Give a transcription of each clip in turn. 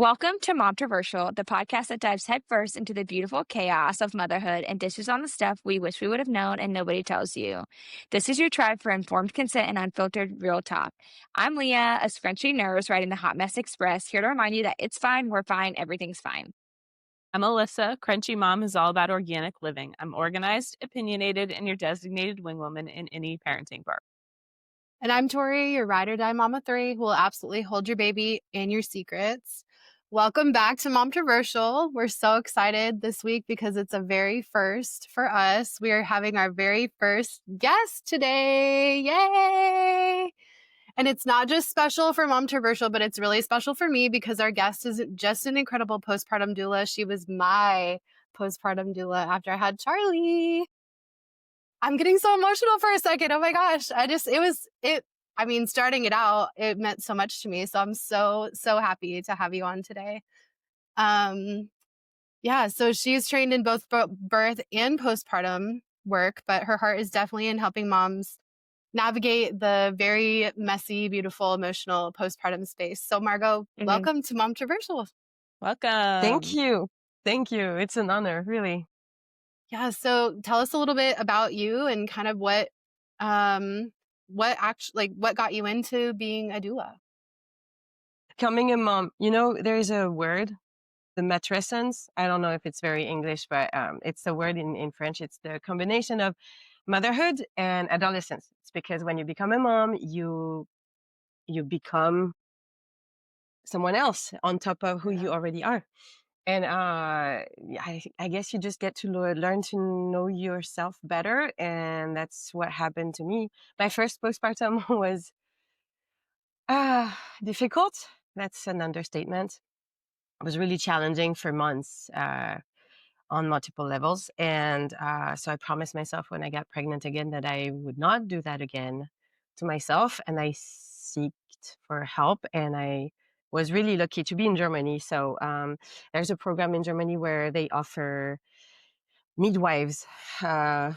Welcome to Mom Traversal, the podcast that dives headfirst into the beautiful chaos of motherhood and dishes on the stuff we wish we would have known and nobody tells you. This is your tribe for informed consent and unfiltered real talk. I'm Leeah, a scrunchy nurse riding the hot mess express, here to remind you that it's fine, we're fine, everything's fine. I'm Alyssa, crunchy mom who's all about organic living. I'm organized, opinionated, and your designated wingwoman in any parenting bar. And I'm Tori, your ride or die mama three, who will absolutely hold your baby and your secrets. Welcome back to Mom Traversal. We're so excited this week because it's a very first for us. We are having our very first guest today. Yay! And it's not just special for Mom Traversal, but it's really special for me because our guest is just an incredible postpartum doula. She was my postpartum doula after I had Charlie. I'm getting so emotional for a second. Oh my gosh. Starting it out, it meant so much to me. So I'm so happy to have you on today. So she's trained in both birth and postpartum work, but her heart is definitely in helping moms navigate the very messy, beautiful, emotional postpartum space. So Margo, welcome to Mom Traversal. Welcome. Thank you. Thank you. It's an honor, really. Yeah. So tell us a little bit about you and kind of what got you into being a doula? Becoming a mom, there is a word, the matrescence. I don't know if it's very English, but it's a word in French. It's the combination of motherhood and adolescence. It's because when you become a mom, you become someone else on top of who you already are. And I guess you just get to learn to know yourself better. And that's what happened to me. My first postpartum was difficult. That's an understatement. It was really challenging for months on multiple levels. And so I promised myself when I got pregnant again that I would not do that again to myself. And I sought for help. And I was really lucky to be in Germany. So there's a program in Germany where they offer midwives to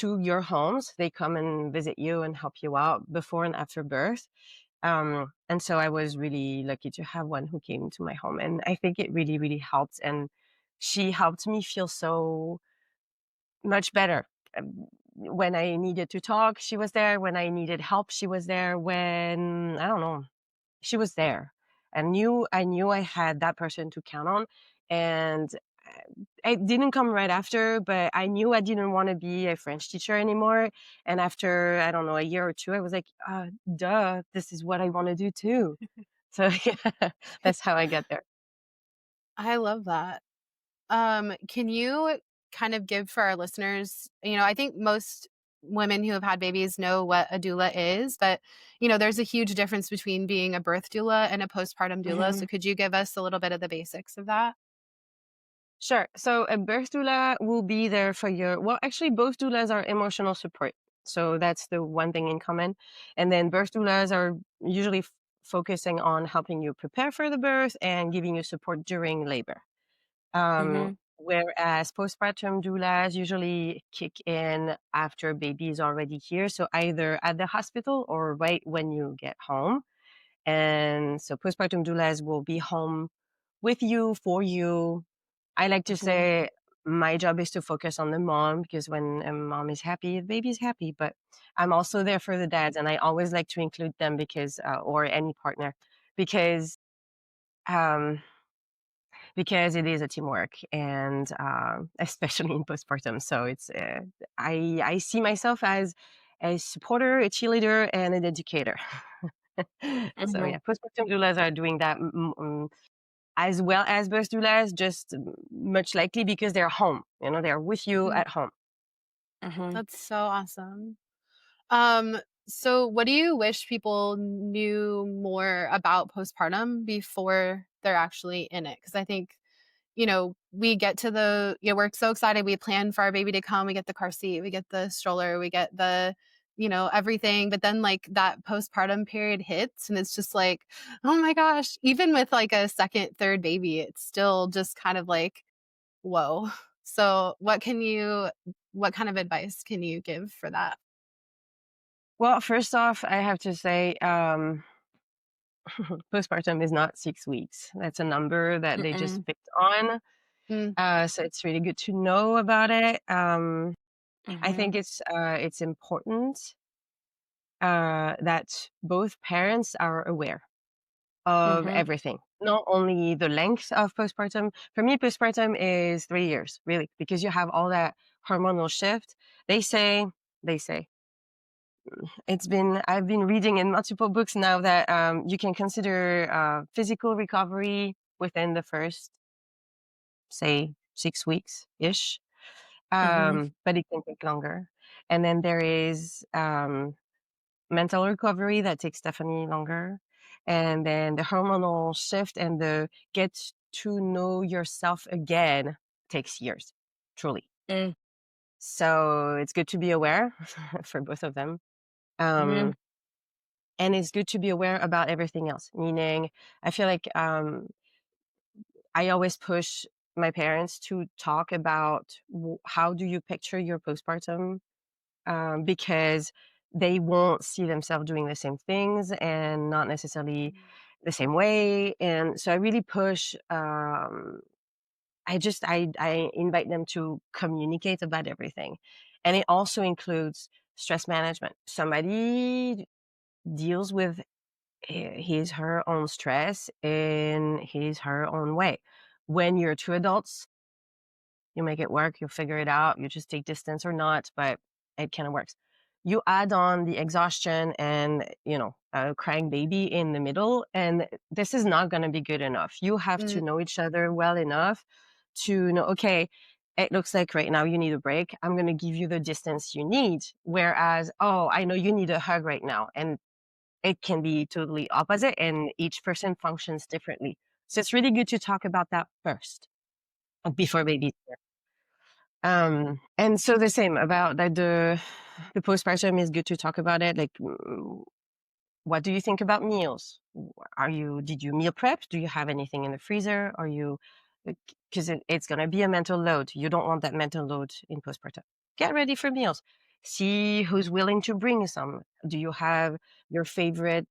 your homes. They come and visit you and help you out before and after birth. And so I was really lucky to have one who came to my home. And I think it really, really helped. And she helped me feel so much better. When I needed to talk, she was there. When I needed help, she was there. When, I don't know, she was there. I knew I had that person to count on. And it didn't come right after, but I knew I didn't want to be a French teacher anymore. And after, I don't know, a year or two, I was like, duh, this is what I want to do too. So yeah, that's how I got there. I love that. Can you kind of give for our listeners, I think most women who have had babies know what a doula is, but there's a huge difference between being a birth doula and a postpartum doula. Mm-hmm. So could you give us a little bit of the basics of that? Sure. So a birth doula will be there for actually both doulas are emotional support. So that's the one thing in common. And then birth doulas are usually focusing on helping you prepare for the birth and giving you support during labor. Whereas postpartum doulas usually kick in after baby is already here. So either at the hospital or right when you get home. And so postpartum doulas will be home with you, for you. I like to say my job is to focus on the mom because when a mom is happy, the baby is happy. But I'm also there for the dads, and I always like to include them or any partner, because it is a teamwork, and especially in postpartum. So it's I see myself as a supporter, a cheerleader, and an educator. So yeah, postpartum doulas are doing that as well as birth doulas, just much likely because they're home. They're with you at home. That's so awesome. So what do you wish people knew more about postpartum before they're actually in it? Because I think, we get to we're so excited. We plan for our baby to come. We get the car seat, we get the stroller, we get the, everything. But then like that postpartum period hits and it's just like, oh my gosh, even with like a second, third baby, it's still just kind of like, whoa. So what kind of advice can you give for that? Well, first off, I have to say, postpartum is not 6 weeks. That's a number that they just Mm-mm. picked on. Mm. So it's really good to know about it. I Mhm. think it's important that both parents are aware of Mhm. everything, not only the length of postpartum. For me, postpartum is 3 years, really, because you have all that hormonal shift. They say, I've been reading in multiple books now that you can consider physical recovery within the first, say, 6 weeks ish. Mhm. But it can take longer. And then there is mental recovery that takes definitely longer. And then the hormonal shift and the get to know yourself again takes years, truly. Mm. So it's good to be aware for both of them. Mhm. Um, and it's good to be aware about everything else, meaning I feel like I always push my parents to talk about how do you picture your postpartum, because they won't see themselves doing the same things and not necessarily the same way. And so I really push, I invite them to communicate about everything. And it also includes stress management. Somebody deals with her own stress in her own way. When you're two adults, you make it work, you figure it out, you just take distance or not, but it kind of works. You add on the exhaustion and, a crying baby in the middle, and this is not going to be good enough. You have to Mm. know each other well enough to know, okay, it looks like right now you need a break. I'm going to give you the distance you need. Whereas, oh, I know you need a hug right now. And it can be totally opposite, and each person functions differently. So it's really good to talk about that first before baby's here. And so the same about that the postpartum is good to talk about it. Like, what do you think about meals? Did you meal prep? Do you have anything in the freezer? Because it's going to be a mental load. You don't want that mental load in postpartum. Get ready for meals. See who's willing to bring some. Do you have your favorite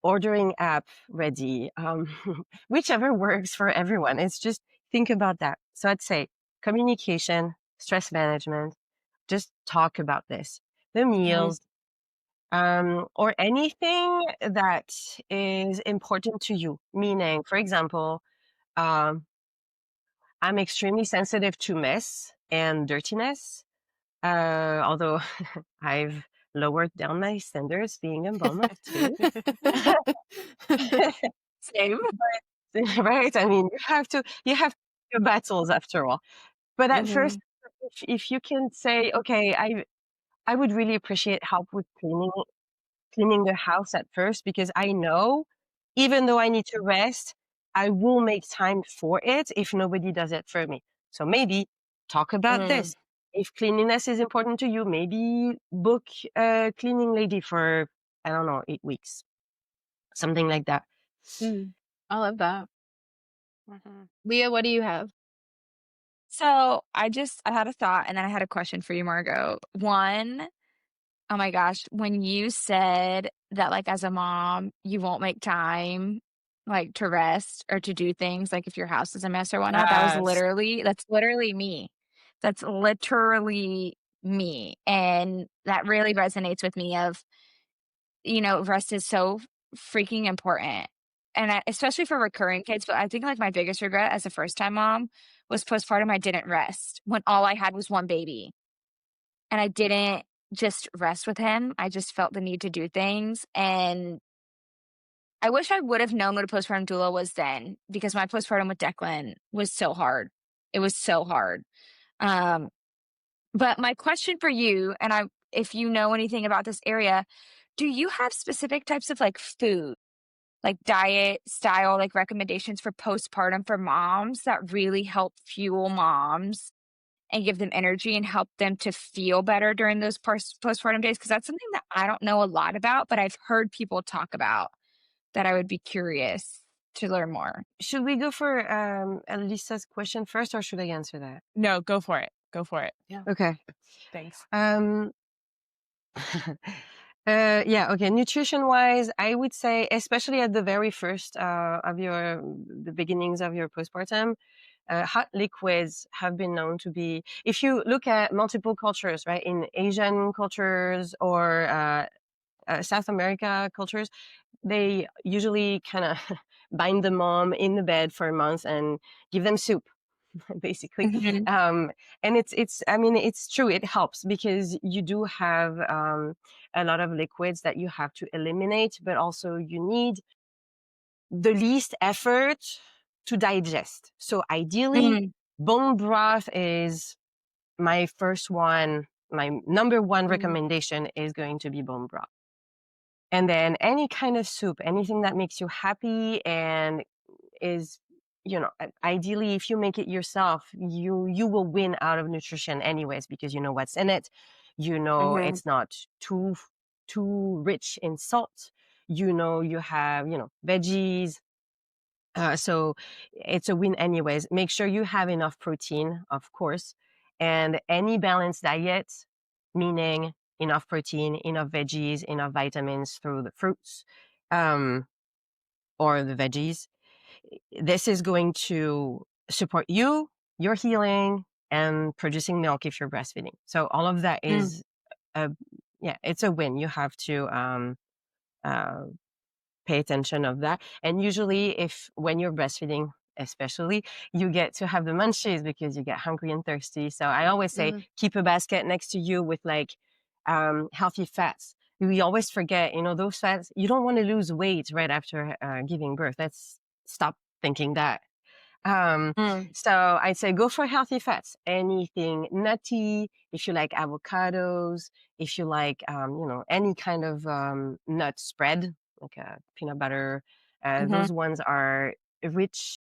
ordering app ready? Whichever works for everyone. It's just think about that. So I'd say communication, stress management, just talk about this. The Mhm. meals, or anything that is important to you. Meaning, for example, um, I'm extremely sensitive to mess and dirtiness. Although I've lowered down my standards being a mom of two. Same. Right? I mean, you have your battles after all. But at first, Mhm. if you can say, okay, I would really appreciate help with cleaning the house at first, because I know even though I need to rest, I will make time for it if nobody does it for me. So maybe talk about Mm. this. If cleanliness is important to you, maybe book a cleaning lady for, I don't know, 8 weeks, something like that. Mm. I love that. Mhm. Leah, what do you have? So I had a thought and then I had a question for you, Margo. One, oh my gosh, when you said that, like, as a mom, you won't make time, like, to rest or to do things, like, if your house is a mess or whatnot, Yes. that's literally me. That's literally me. And that really resonates with me of, rest is so freaking important. And especially for recurring kids, but I think like my biggest regret as a first time mom was postpartum. I didn't rest when all I had was one baby and I didn't just rest with him. I just felt the need to do things. And I wish I would have known what a postpartum doula was then, because my postpartum with Declan was so hard. It was so hard. Um, but my question for you, and if you know anything about this area, do you have specific types of like food, like diet style, like recommendations for postpartum for moms that really help fuel moms and give them energy and help them to feel better during those postpartum days? Because that's something that I don't know a lot about, but I've heard people talk about that I would be curious to learn more. Should we go for Alyssa's question first, or should I answer that? No, go for it. Go for it. Yeah. Okay. Thanks. Um, Okay. Nutrition wise, I would say, especially at the very first the beginnings of your postpartum, hot liquids have been known to be, if you look at multiple cultures, right, in Asian cultures or South America cultures, they usually kind of bind the mom in the bed for a month and give them soup. Basically. Mhm. And I mean, it's true. It helps because you do have a lot of liquids that you have to eliminate, but also you need the least effort to digest. So ideally, Mhm. bone broth is my first one. My number one recommendation is going to be bone broth. And then any kind of soup, anything that makes you happy and is, ideally, if you make it yourself, you will win out of nutrition anyways, because you know what's in it. Mhm. It's not too rich in salt. You have, veggies. So it's a win anyways. Make sure you have enough protein, of course, and any balanced diet, meaning enough protein, enough veggies, enough vitamins through the fruits, or the veggies. This is going to support you, your healing, and producing milk if you're breastfeeding. So all of that is, it's a win. You have to uh, pay attention of that. And usually, when you're breastfeeding, especially, you get to have the munchies because you get hungry and thirsty. So I always say, keep a basket next to you with like healthy fats. We always forget, those fats. You don't want to lose weight right after giving birth. Let's stop thinking that. So I'd say go for healthy fats, anything nutty. If you like avocados, if you like, any kind of nut spread, like a peanut butter, those ones are rich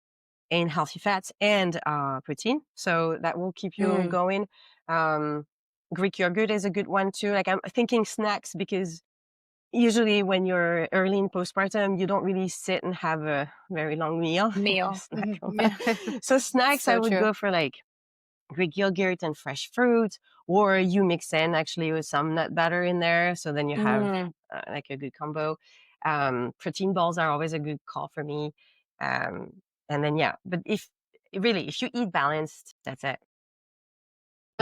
in healthy fats and protein. So that will keep you going. Greek yogurt is a good one too. Like I'm thinking snacks because usually when you're early in postpartum, you don't really sit and have a very long meal. Meal. So snacks, So I would true. go for like Greek yogurt and fresh fruit, or you mix in actually with some nut butter in there. So then you have like a good combo. Protein balls are always a good call for me. And then, but if you eat balanced, that's it.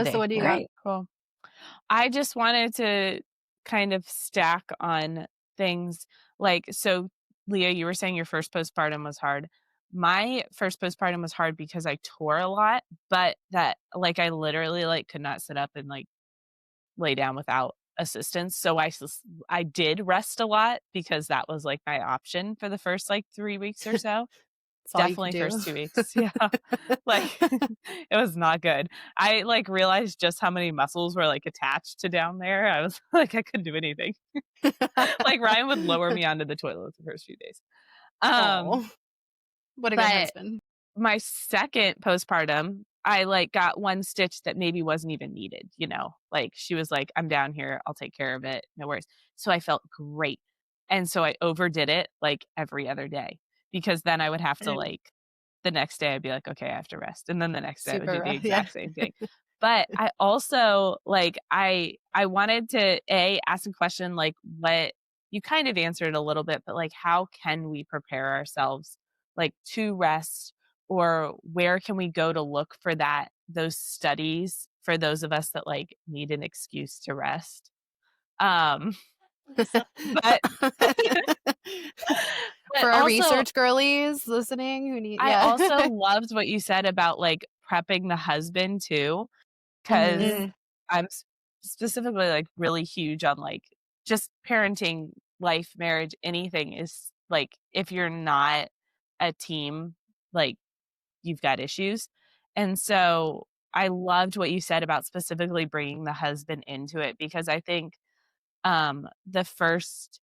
So what do you got? Right. Cool. I just wanted to kind of stack on things like, so Leeah, you were saying your first postpartum was hard. My first postpartum was hard because I tore a lot, but that like I literally like could not sit up and like lay down without assistance. So I did rest a lot because that was like my option for the first like 3 weeks or so. That's all you Definitely could do. first 2 weeks. Yeah. Like it was not good. I like realized just how many muscles were like attached to down there. I was like, I couldn't do anything. Like Ryan would lower me onto the toilet the first few days. Oh, what a good But husband. my second postpartum, I like got one stitch that maybe wasn't even needed, like she was like, I'm down here. I'll take care of it. No worries. So I felt great. And so I overdid it like every other day because then I would have to like the next day I'd be like, okay, I have to rest. And then the next day I would do the exact same thing. But I also like, I wanted to ask a question like what you kind of answered a little bit, but like, how can we prepare ourselves like to rest, or where can we go to look for those studies for those of us that like need an excuse to rest? But for our also, research girlies listening who need, I also loved what you said about like prepping the husband too, because I'm specifically like really huge on like just parenting, life, marriage, anything is like if you're not a team, like you've got issues. And so I loved what you said about specifically bringing the husband into it, because I think the first,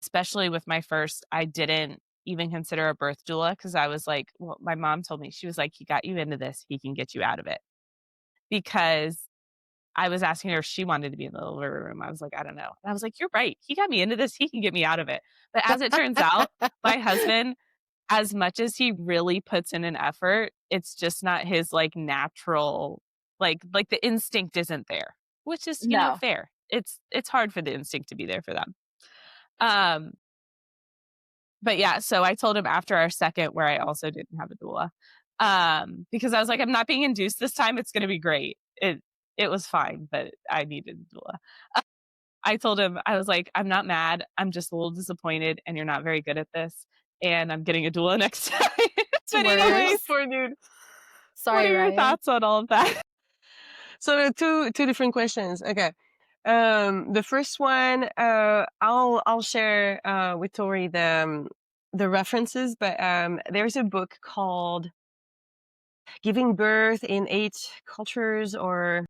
especially with my first, I didn't even consider a birth doula because I was like, well, my mom told me, she was like, he got you into this, he can get you out of it. Because I was asking her if she wanted to be in the delivery room. I was like, I don't know. And I was like, you're right. He got me into this. He can get me out of it. But as it turns out, my husband, as much as he really puts in an effort, it's just not his like natural, like the instinct isn't there, which is, No. fair. it's hard for the instinct to be there for them. But yeah, so I told him after our second, where I also didn't have a doula, because I was like, I'm not being induced this time. It's going to be great. It was fine, but I needed a doula. I told him, I was like, I'm not mad. I'm just a little disappointed, and you're not very good at this. And I'm getting a doula next time. But anyways, Poor dude. Sorry, what are your Ryan. thoughts on all of that? So two different questions. Okay. The first one, I'll share with Tori the references, but there's a book called Giving Birth in 8 Cultures or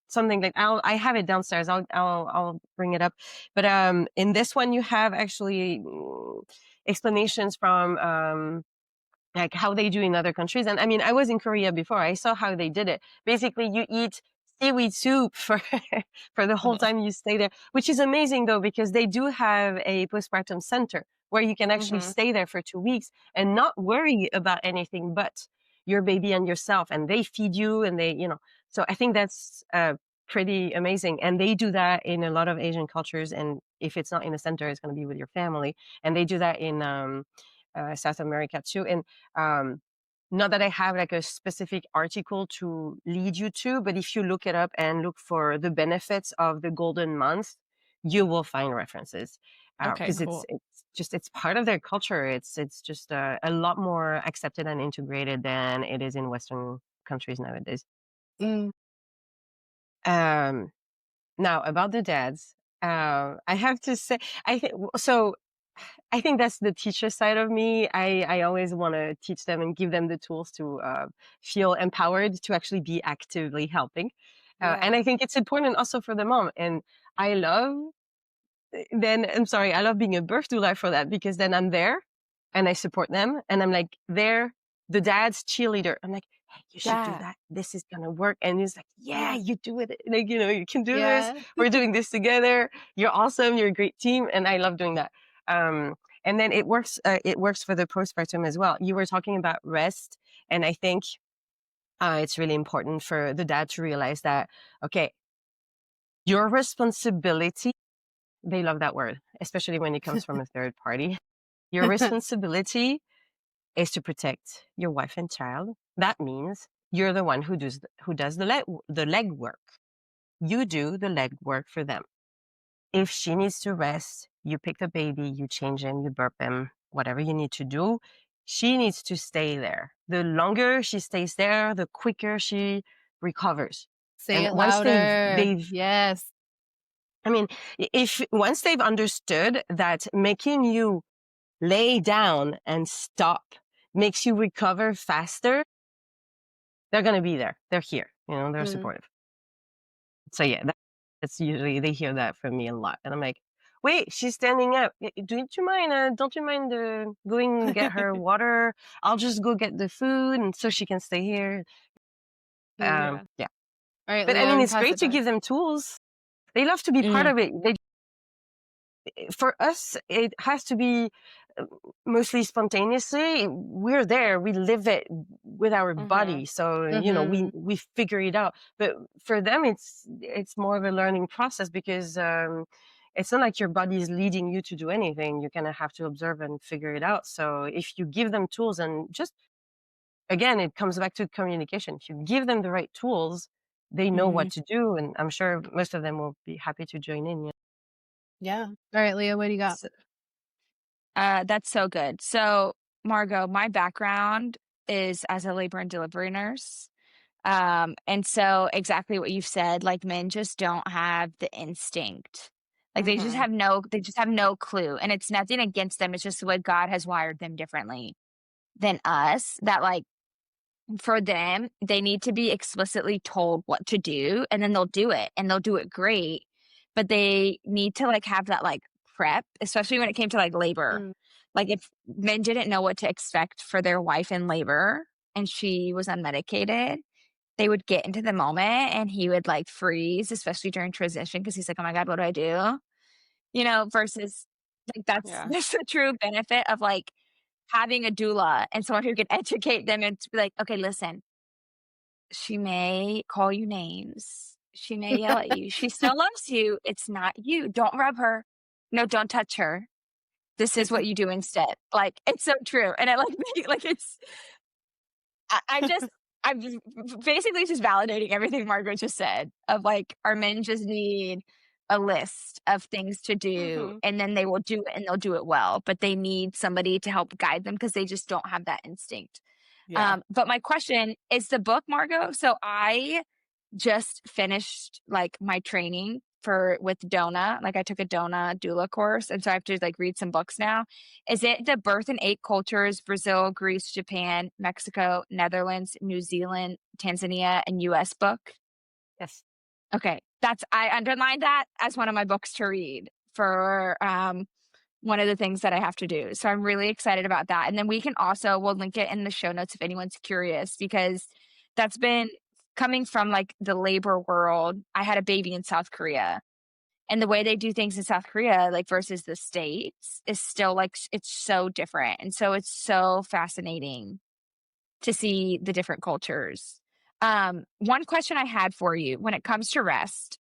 something like. I have it downstairs. I'll bring it up. But in this one, you have actually explanations from like how they do in other countries. And I mean, I was in Korea before. I saw how they did it. Basically, you eat seaweed soup for the whole time you stay there, which is amazing though, because they do have a postpartum center where you can actually stay there for 2 weeks and not worry about anything but your baby and yourself. And they feed you and they, so I think that's pretty amazing. And they do that in a lot of Asian cultures. And if it's not in a center, it's going to be with your family. And they do that in South America too. And not that I have like a specific article to lead you to, but if you look it up and look for the benefits of the golden month, you will find references. Okay, because cool. it's part of their culture. It's just a lot more accepted and integrated than it is in Western countries nowadays. Now about the dads, I have to say, I think that's the teacher side of me. I always want to teach them and give them the tools to feel empowered to actually be actively helping. And I think it's important also for the mom. And I love being a birth doula for that, because then I'm there and I support them and I'm like, they're the dad's cheerleader. I'm like, hey, you should do that. This is going to work. And he's like, yeah, you do it. Like, you can do this. We're doing this together. You're awesome. You're a great team. And I love doing that. And then it works for the postpartum as well. You were talking about rest. And I think it's really important for the dad to realize that, okay, your responsibility, they love that word, especially when it comes from a third party. Your responsibility is to protect your wife and child. That means you're the one who does the leg work. You do the leg work for them. If she needs to rest, you pick the baby, you change him, you burp him, whatever you need to do. She needs to stay there. The longer she stays there, the quicker she recovers. Say And it once louder. Yes. I mean, once they've understood that making you lay down and stop makes you recover faster, they're going to be there. They're here. They're supportive. So yeah, that's usually, they hear that from me a lot. And I'm like, wait, she's standing up. Don't you mind going and get her water? I'll just go get the food and so she can stay here. Yeah. All right, But Leah, I mean, it's great to give them tools. They love to be part of it. For us, it has to be mostly spontaneously. We're there. We live it with our body. So, we figure it out. But for them, it's more of a learning process, because it's not like your body is leading you to do anything. You kind of have to observe and figure it out. So if you give them tools, and just, again, it comes back to communication. If you give them the right tools, they know what to do. And I'm sure most of them will be happy to join in. Yeah. All right, Leah, what do you got? That's so good. So, Margo, my background is as a labor and delivery nurse. And so exactly what you've said, like, men just don't have the instinct. Like, they just have no clue. And it's nothing against them. It's just the way God has wired them differently than us, that, like, for them, they need to be explicitly told what to do, and then they'll do it, and they'll do it great. But they need to, like, have that, like, prep, especially when it came to, like, labor. Like, if men didn't know what to expect for their wife in labor and she was unmedicated, they would get into the moment and he would, like, freeze, especially during transition, because he's like, oh my God, what do I do? Versus, like, that's the true benefit of, like, having a doula and someone who can educate them and to be like, okay, listen, she may call you names. She may yell at you. She still loves you. It's not you. Don't rub her. No, don't touch her. This is what you do instead. Like, it's so true. And it I'm basically just validating everything Margo just said of like, our men just need a list of things to do and then they will do it and they'll do it well, but they need somebody to help guide them because they just don't have that instinct. Yeah. But my question is the book, Margo. So I just finished like my training with Doula. Like I took a doula course. And so I have to like read some books now. Is it the Birth in 8 Cultures, Brazil, Greece, Japan, Mexico, Netherlands, New Zealand, Tanzania, and US book? Yes. Okay. I underlined that as one of my books to read for one of the things that I have to do. So I'm really excited about that. And then we'll link it in the show notes if anyone's curious, because that's been coming from like the labor world. I had a baby in South Korea, and the way they do things in South Korea, like versus the States, is still like, it's so different. And so it's so fascinating to see the different cultures. One question I had for you when it comes to rest,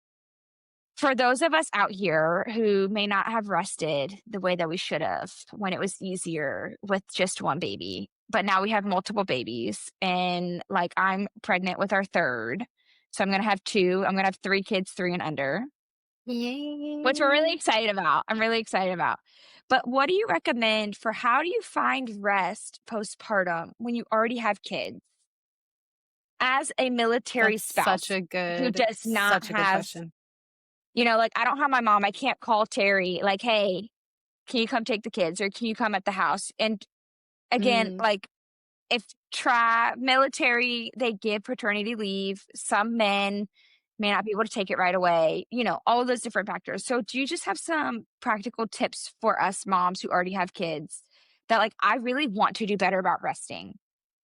for those of us out here who may not have rested the way that we should have when it was easier with just one baby, but now we have multiple babies, and like I'm pregnant with our third. So I'm going to have 2. I'm going to have 3 kids, 3 and under. Yay. Which we're really excited about. I'm really excited about. But what do you recommend for how do you find rest postpartum when you already have kids? As a military spouse Such a good, who does not such a good have, question. you know, like I don't have my mom. I can't call Terry like, hey, can you come take the kids or can you come at the house? And again, like if military, they give paternity leave. Some men may not be able to take it right away, you know, all of those different factors. So do you just have some practical tips for us moms who already have kids that like, I really want to do better about resting?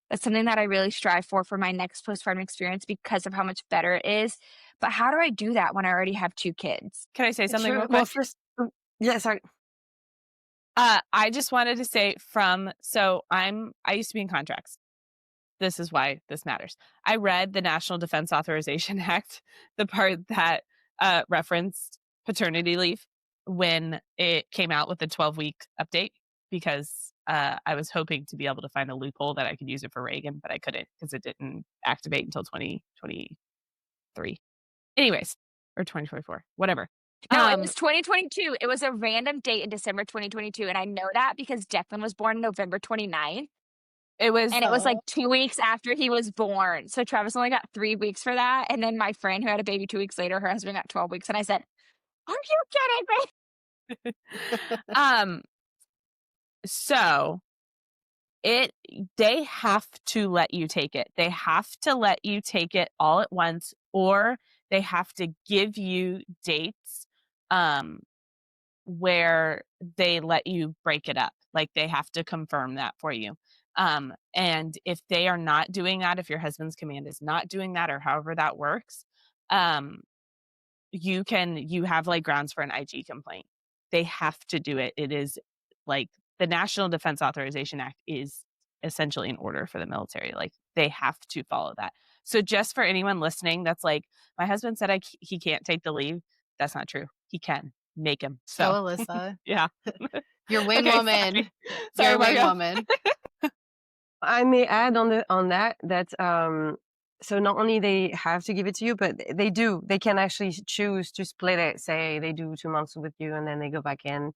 That's something that I really strive for my next postpartum experience because of how much better it is. But how do I do that when I already have 2 kids? Can I say something real quick? Well, first, yeah, sorry. I just wanted to say I used to be in contracts. This is why this matters. I read the National Defense Authorization Act, the part that referenced paternity leave when it came out with the 12-week update, because I was hoping to be able to find a loophole that I could use it for Reagan, but I couldn't because it didn't activate until 2023. Anyways, or 2024, whatever. No, it was 2022. It was a random date in December 2022. And I know that because Declan was born November 29th. It was like 2 weeks after he was born. So Travis only got 3 weeks for that. And then my friend who had a baby 2 weeks later, her husband got 12 weeks. And I said, are you kidding me? So they have to let you take it. They have to let you take it all at once, or they have to give you dates where they let you break it up. Like they have to confirm that for you. And if they are not doing that, if your husband's command is not doing that, or however that works, you have like grounds for an IG complaint. They have to do it. It is like the National Defense Authorization Act is essentially an order for the military. Like they have to follow that. So just for anyone listening, that's like, my husband said he can't take the leave. That's not true. He can. Make him. So Alyssa. Yeah. Your wing woman. Sorry, Your wing Margo. woman. I may add on that so not only they have to give it to you, but they can actually choose to split it. Say they do 2 months with you and then they go back in.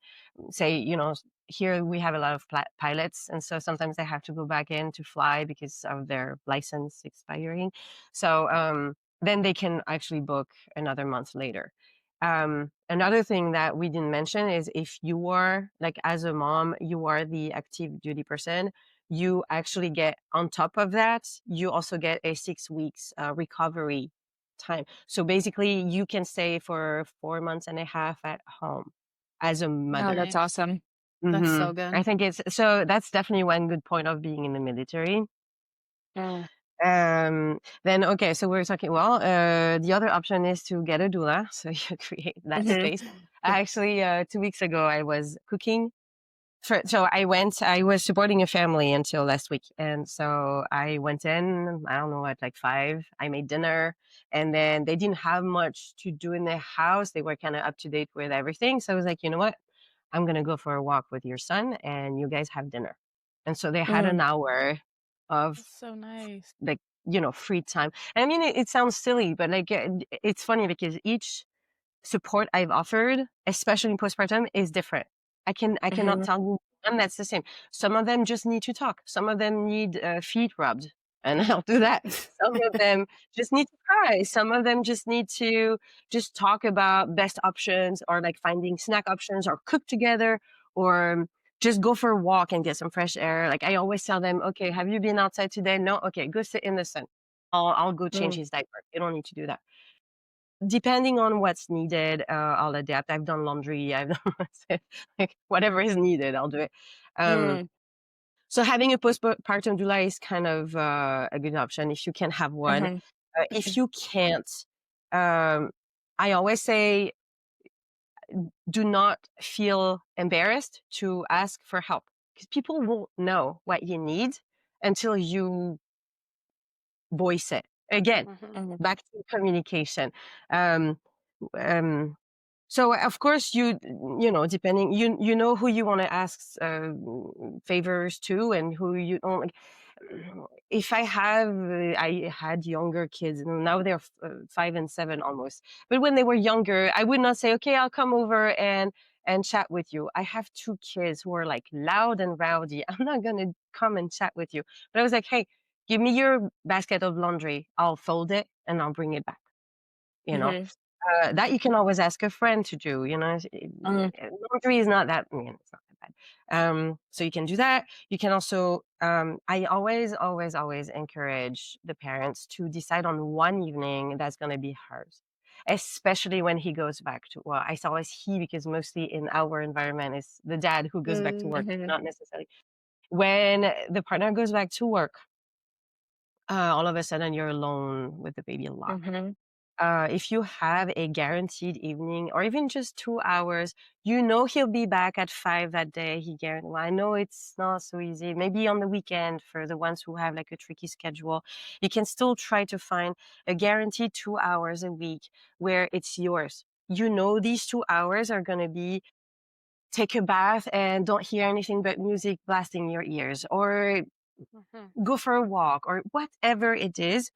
Say, you know, here we have a lot of pilots, and so sometimes they have to go back in to fly because of their license expiring. So then they can actually book another month later. Another thing that we didn't mention is if you are, like, as a mom, you are the active duty person, you actually get, on top of that, you also get a 6 weeks recovery time. So basically you can stay for 4 months and a half at home as a mother. Oh, that's awesome. That's so good. I think that's definitely one good point of being in the military. Then, okay, so we're talking, the other option is to get a doula. So you create that space. Actually, 2 weeks ago, I was cooking So I was supporting a family until last week. And so I went in, I don't know, at like 5, I made dinner, and then they didn't have much to do in their house. They were kind of up to date with everything. So I was like, you know what? I'm going to go for a walk with your son and you guys have dinner. And so they had an hour of That's so nice. like, free time. I mean, it sounds silly, but like, it's funny because each support I've offered, especially in postpartum, is different. I cannot tell you one that's the same. Some of them just need to talk. Some of them need feet rubbed, and I'll do that. Some of them just need to cry. Some of them just need to just talk about best options, or like finding snack options, or cook together, or just go for a walk and get some fresh air. Like I always tell them, okay, have you been outside today? No? Okay, go sit in the sun. I'll go change his diaper. You don't need to do that. Depending on what's needed, I'll adapt. I've done laundry. I've done like whatever is needed, I'll do it. So having a postpartum doula is kind of a good option if you can have one. If you can't, I always say, do not feel embarrassed to ask for help, because people won't know what you need until you voice it. Again, back to communication. So of course depending, you know who you want to ask favors to and who you don't. Like, if I had younger kids, and now they're 5 and 7 almost, but when they were younger, I would not say, okay, I'll come over and chat with you. I have 2 kids who are like loud and rowdy. I'm not gonna come and chat with you. But I was like, hey, give me your basket of laundry. I'll fold it and I'll bring it back. That you can always ask a friend to do. Laundry is not that. It's not that bad. So you can do that. You can also. I always encourage the parents to decide on one evening that's going to be hers, especially when he goes back to. Well, I always he, because mostly in our environment is the dad who goes back to work, not necessarily. When the partner goes back to work, all of a sudden you're alone with the baby a lot. If you have a guaranteed evening, or even just 2 hours, he'll be back at 5 that day. Well, I know it's not so easy. Maybe on the weekend, for the ones who have like a tricky schedule, you can still try to find a guaranteed 2 hours a week where it's yours. These 2 hours are going to be take a bath and don't hear anything but music blasting in your ears, or go for a walk, or whatever it is.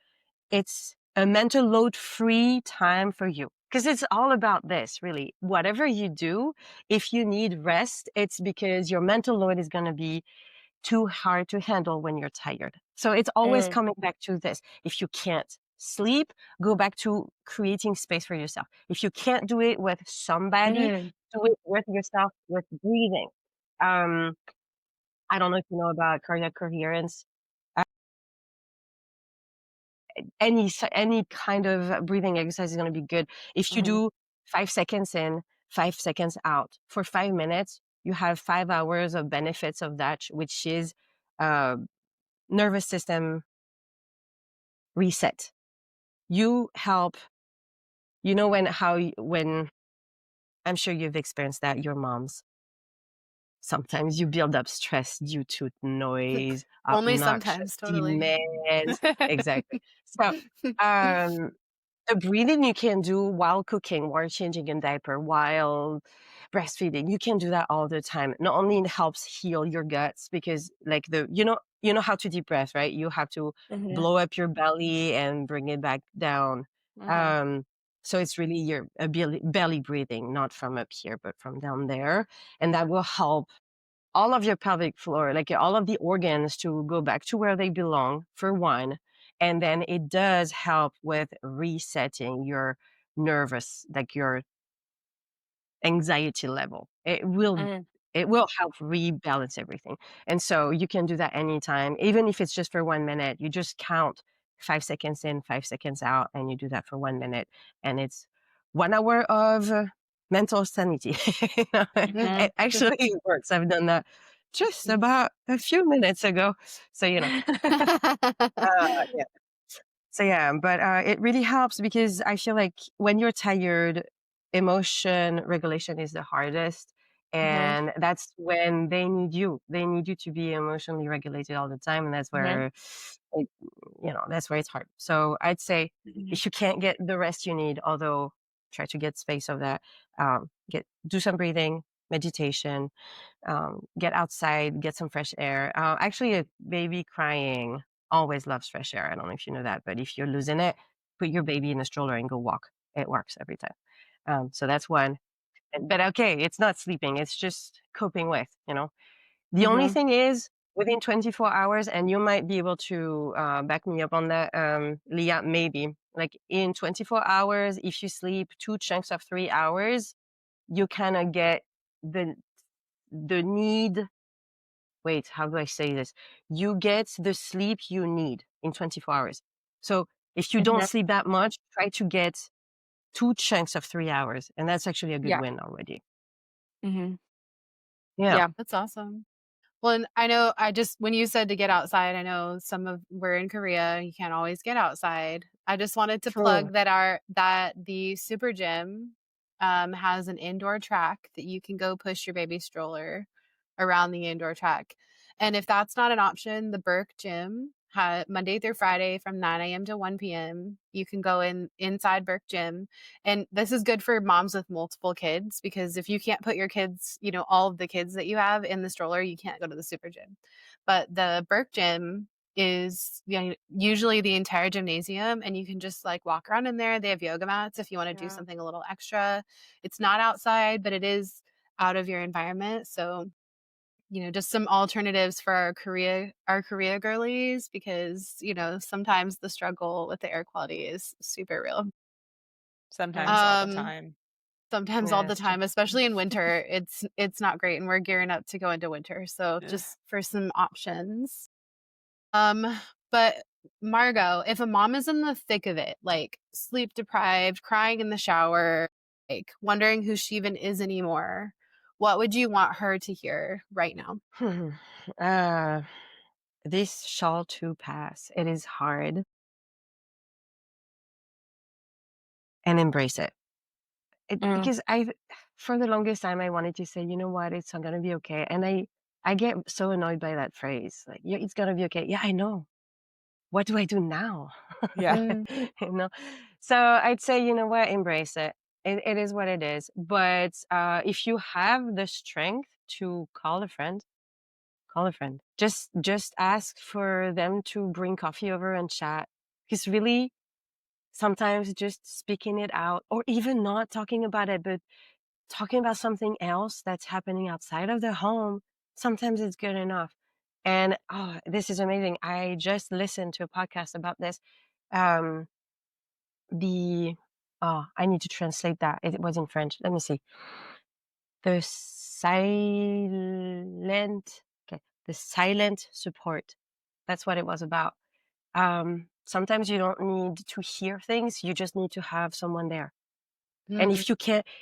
It's a mental load free time for you, because it's all about this, really. Whatever you do, if you need rest, it's because your mental load is going to be too hard to handle when you're tired. So it's always coming back to this. If you can't sleep, go back to creating space for yourself. If you can't do it with somebody, do it with yourself, with breathing. I don't know if you know about cardiac coherence. Any kind of breathing exercise is going to be good. If you do 5 seconds in, 5 seconds out for 5 minutes, you have 5 hours of benefits of that, which is nervous system reset. You help. When I'm sure you've experienced that, your moms. Sometimes you build up stress due to noise. Only sometimes, totally. Demands. Exactly. So, the breathing you can do while cooking, while changing a diaper, while breastfeeding, you can do that all the time. Not only it helps heal your guts, because like you know how to deep breath, right? You have to blow up your belly and bring it back down. So it's really your belly breathing, not from up here, but from down there. And that will help all of your pelvic floor, like all of the organs, to go back to where they belong, for one. And then it does help with resetting your like your anxiety level. It will help rebalance everything. And so you can do that anytime, even if it's just for 1 minute. You just count 5 seconds in, 5 seconds out, and you do that for 1 minute. And it's 1 hour of mental sanity. It actually works. I've done that just about a few minutes ago. So, yeah. So, yeah, but it really helps, because I feel like when you're tired, emotion regulation is the hardest. And that's when they need you. They need you to be emotionally regulated all the time. And that's where, that's where it's hard. So I'd say if you can't get the rest you need, although try to get space of that, do some breathing, meditation, get outside, get some fresh air. Actually, a baby crying always loves fresh air. I don't know if you know that, but if you're losing it, put your baby in a stroller and go walk. It works every time. So that's one. But okay, it's not sleeping. It's just coping with, The only thing is within 24 hours, and you might be able to back me up on that, Leeah, maybe. Like in 24 hours, if you sleep 2 chunks of 3 hours, you kind of get the need. Wait, how do I say this? You get the sleep you need in 24 hours. So if you don't sleep that much, try to get 2 chunks of 3 hours. And that's actually a good win already. Yeah. That's awesome. Well, and I know when you said to get outside, I know we're in Korea, you can't always get outside. I just wanted to plug that the Super Gym has an indoor track that you can go push your baby stroller around the indoor track. And if that's not an option, the Burke Gym Monday through Friday from 9 a.m. to 1 p.m. You can go inside Burke Gym. And this is good for moms with multiple kids, because if you can't put your kids, all of the kids that you have in the stroller, you can't go to the Super Gym. But the Burke Gym is usually the entire gymnasium, and you can just like walk around in there. They have yoga mats if you want to do something a little extra. It's not outside, but it is out of your environment. So just some alternatives for our Korea girlies, because, sometimes the struggle with the air quality is super real. Sometimes all the time. Sometimes all the time, especially in winter, it's not great, and we're gearing up to go into winter. So just for some options. But Margo, if a mom is in the thick of it, like sleep deprived, crying in the shower, like wondering who she even is anymore, what would you want her to hear right now? This shall too pass. It is hard. And embrace it. Because for the longest time, I wanted to say, you know what, it's not going to be okay. And I get so annoyed by that phrase. Like, yeah, it's going to be okay. Yeah, I know. What do I do now? Yeah. So I'd say, you know what, embrace it. It is what it is. But if you have the strength to call a friend, just ask for them to bring coffee over and chat. Because really, sometimes just speaking it out, or even not talking about it, but talking about something else that's happening outside of the home, sometimes it's good enough. And this is amazing. I just listened to a podcast about this. I need to translate that. It was in French. Let me see. The silent support. That's what it was about. Sometimes you don't need to hear things. You just need to have someone there. And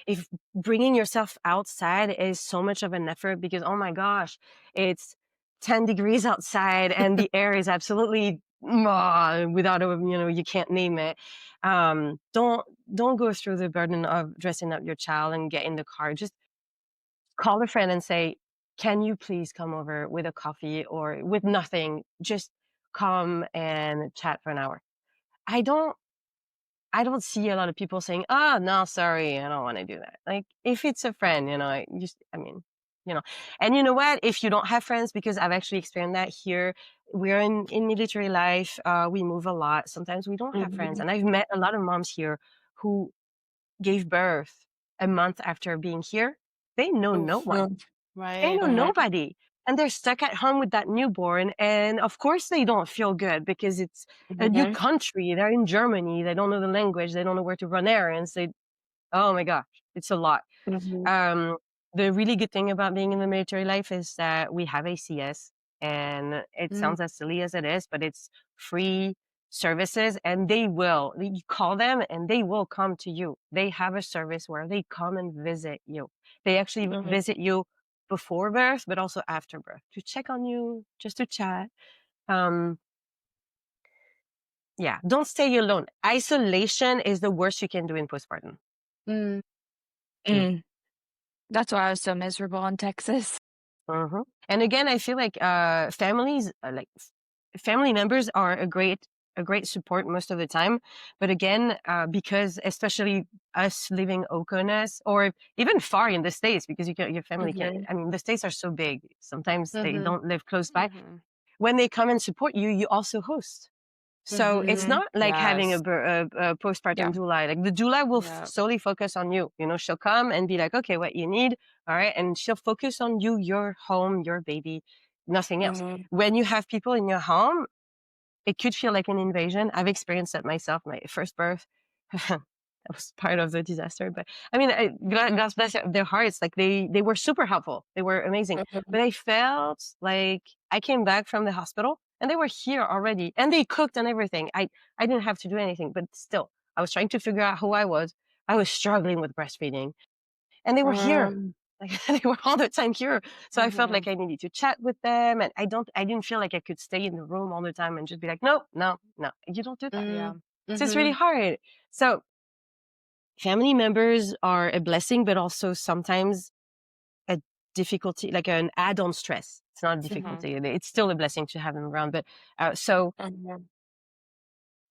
if bringing yourself outside is so much of an effort, because, oh my gosh, it's 10 degrees outside and the air is absolutely without you can't name it. Don't go through the burden of dressing up your child and get in the car. Just call a friend and say, can you please come over with a coffee or with nothing? Just come and chat for an hour. I don't see a lot of people saying, "Oh, no, sorry, I don't want to do that." Like, if it's a friend, and you know what? If you don't have friends, because I've actually experienced that here, we're in military life. We move a lot. Sometimes we don't have friends. And I've met a lot of moms here who gave birth a month after being here. They know no one. Right. They know nobody. And they're stuck at home with that newborn. And of course they don't feel good, because it's a new country. They're in Germany. They don't know the language. They don't know where to run errands. Oh my gosh, it's a lot. The really good thing about being in the military life is that we have ACS, and it sounds as silly as it is, but it's free services, and you call them and they will come to you. They have a service where they come and visit you. They actually visit you before birth, but also after birth, to check on you, just to chat. Yeah, don't stay alone. Isolation is the worst you can do in postpartum. That's why I was so miserable in Texas. And again, I feel like families, family members are a great support most of the time. But again, because especially us living Oconus or even far in the States, because your family can, I mean, the States are so big. Sometimes they don't live close by. When they come and support you, you also host. So it's not like having a postpartum doula. Like the doula will solely focus on you. You know, she'll come and be like, okay, what you need. All right. And she'll focus on you, your home, your baby, nothing else. When you have people in your home, it could feel like an invasion. I've experienced that myself, my first birth. That was part of the disaster. But I mean, God bless their hearts. Like they were super helpful. They were amazing. But I felt like I came back from the hospital and they were here already and they cooked and everything. I didn't have to do anything, but still I was trying to figure out who I was. I was struggling with breastfeeding and they were here. Like they were all the time here. So I felt like I needed to chat with them. And I didn't feel like I could stay in the room all the time and just be like, no, you don't do that. So it's really hard. So family members are a blessing, but also sometimes a difficulty, like an add-on stress. It's not a difficulty. It's still a blessing to have them around. But so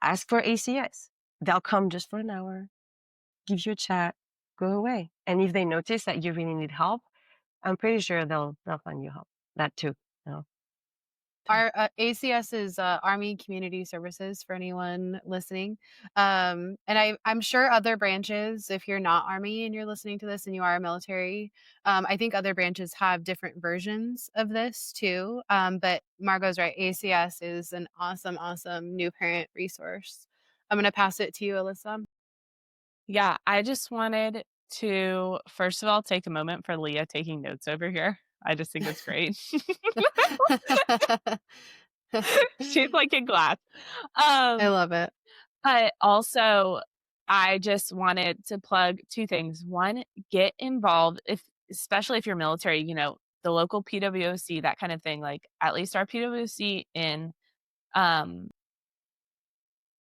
ask for ACS. They'll come just for an hour, give you a chat, go away. And if they notice that you really need help, I'm pretty sure they'll find you help. That too. You know? Our ACS is Army Community Services for anyone listening. And I'm sure other branches, if you're not Army and you're listening to this and you are military, I think other branches have different versions of this too. But Margo's right. ACS is an awesome, awesome new parent resource. I'm going to pass it to you, Alyssa. Yeah, I just wanted to, first of all, take a moment for Leeah taking notes over here. I just think it's great. She's like in class. I love it. But also, I just wanted to plug two things. One, get involved, especially if you're military, you know, the local PWOC, that kind of thing. Like at least our PWOC in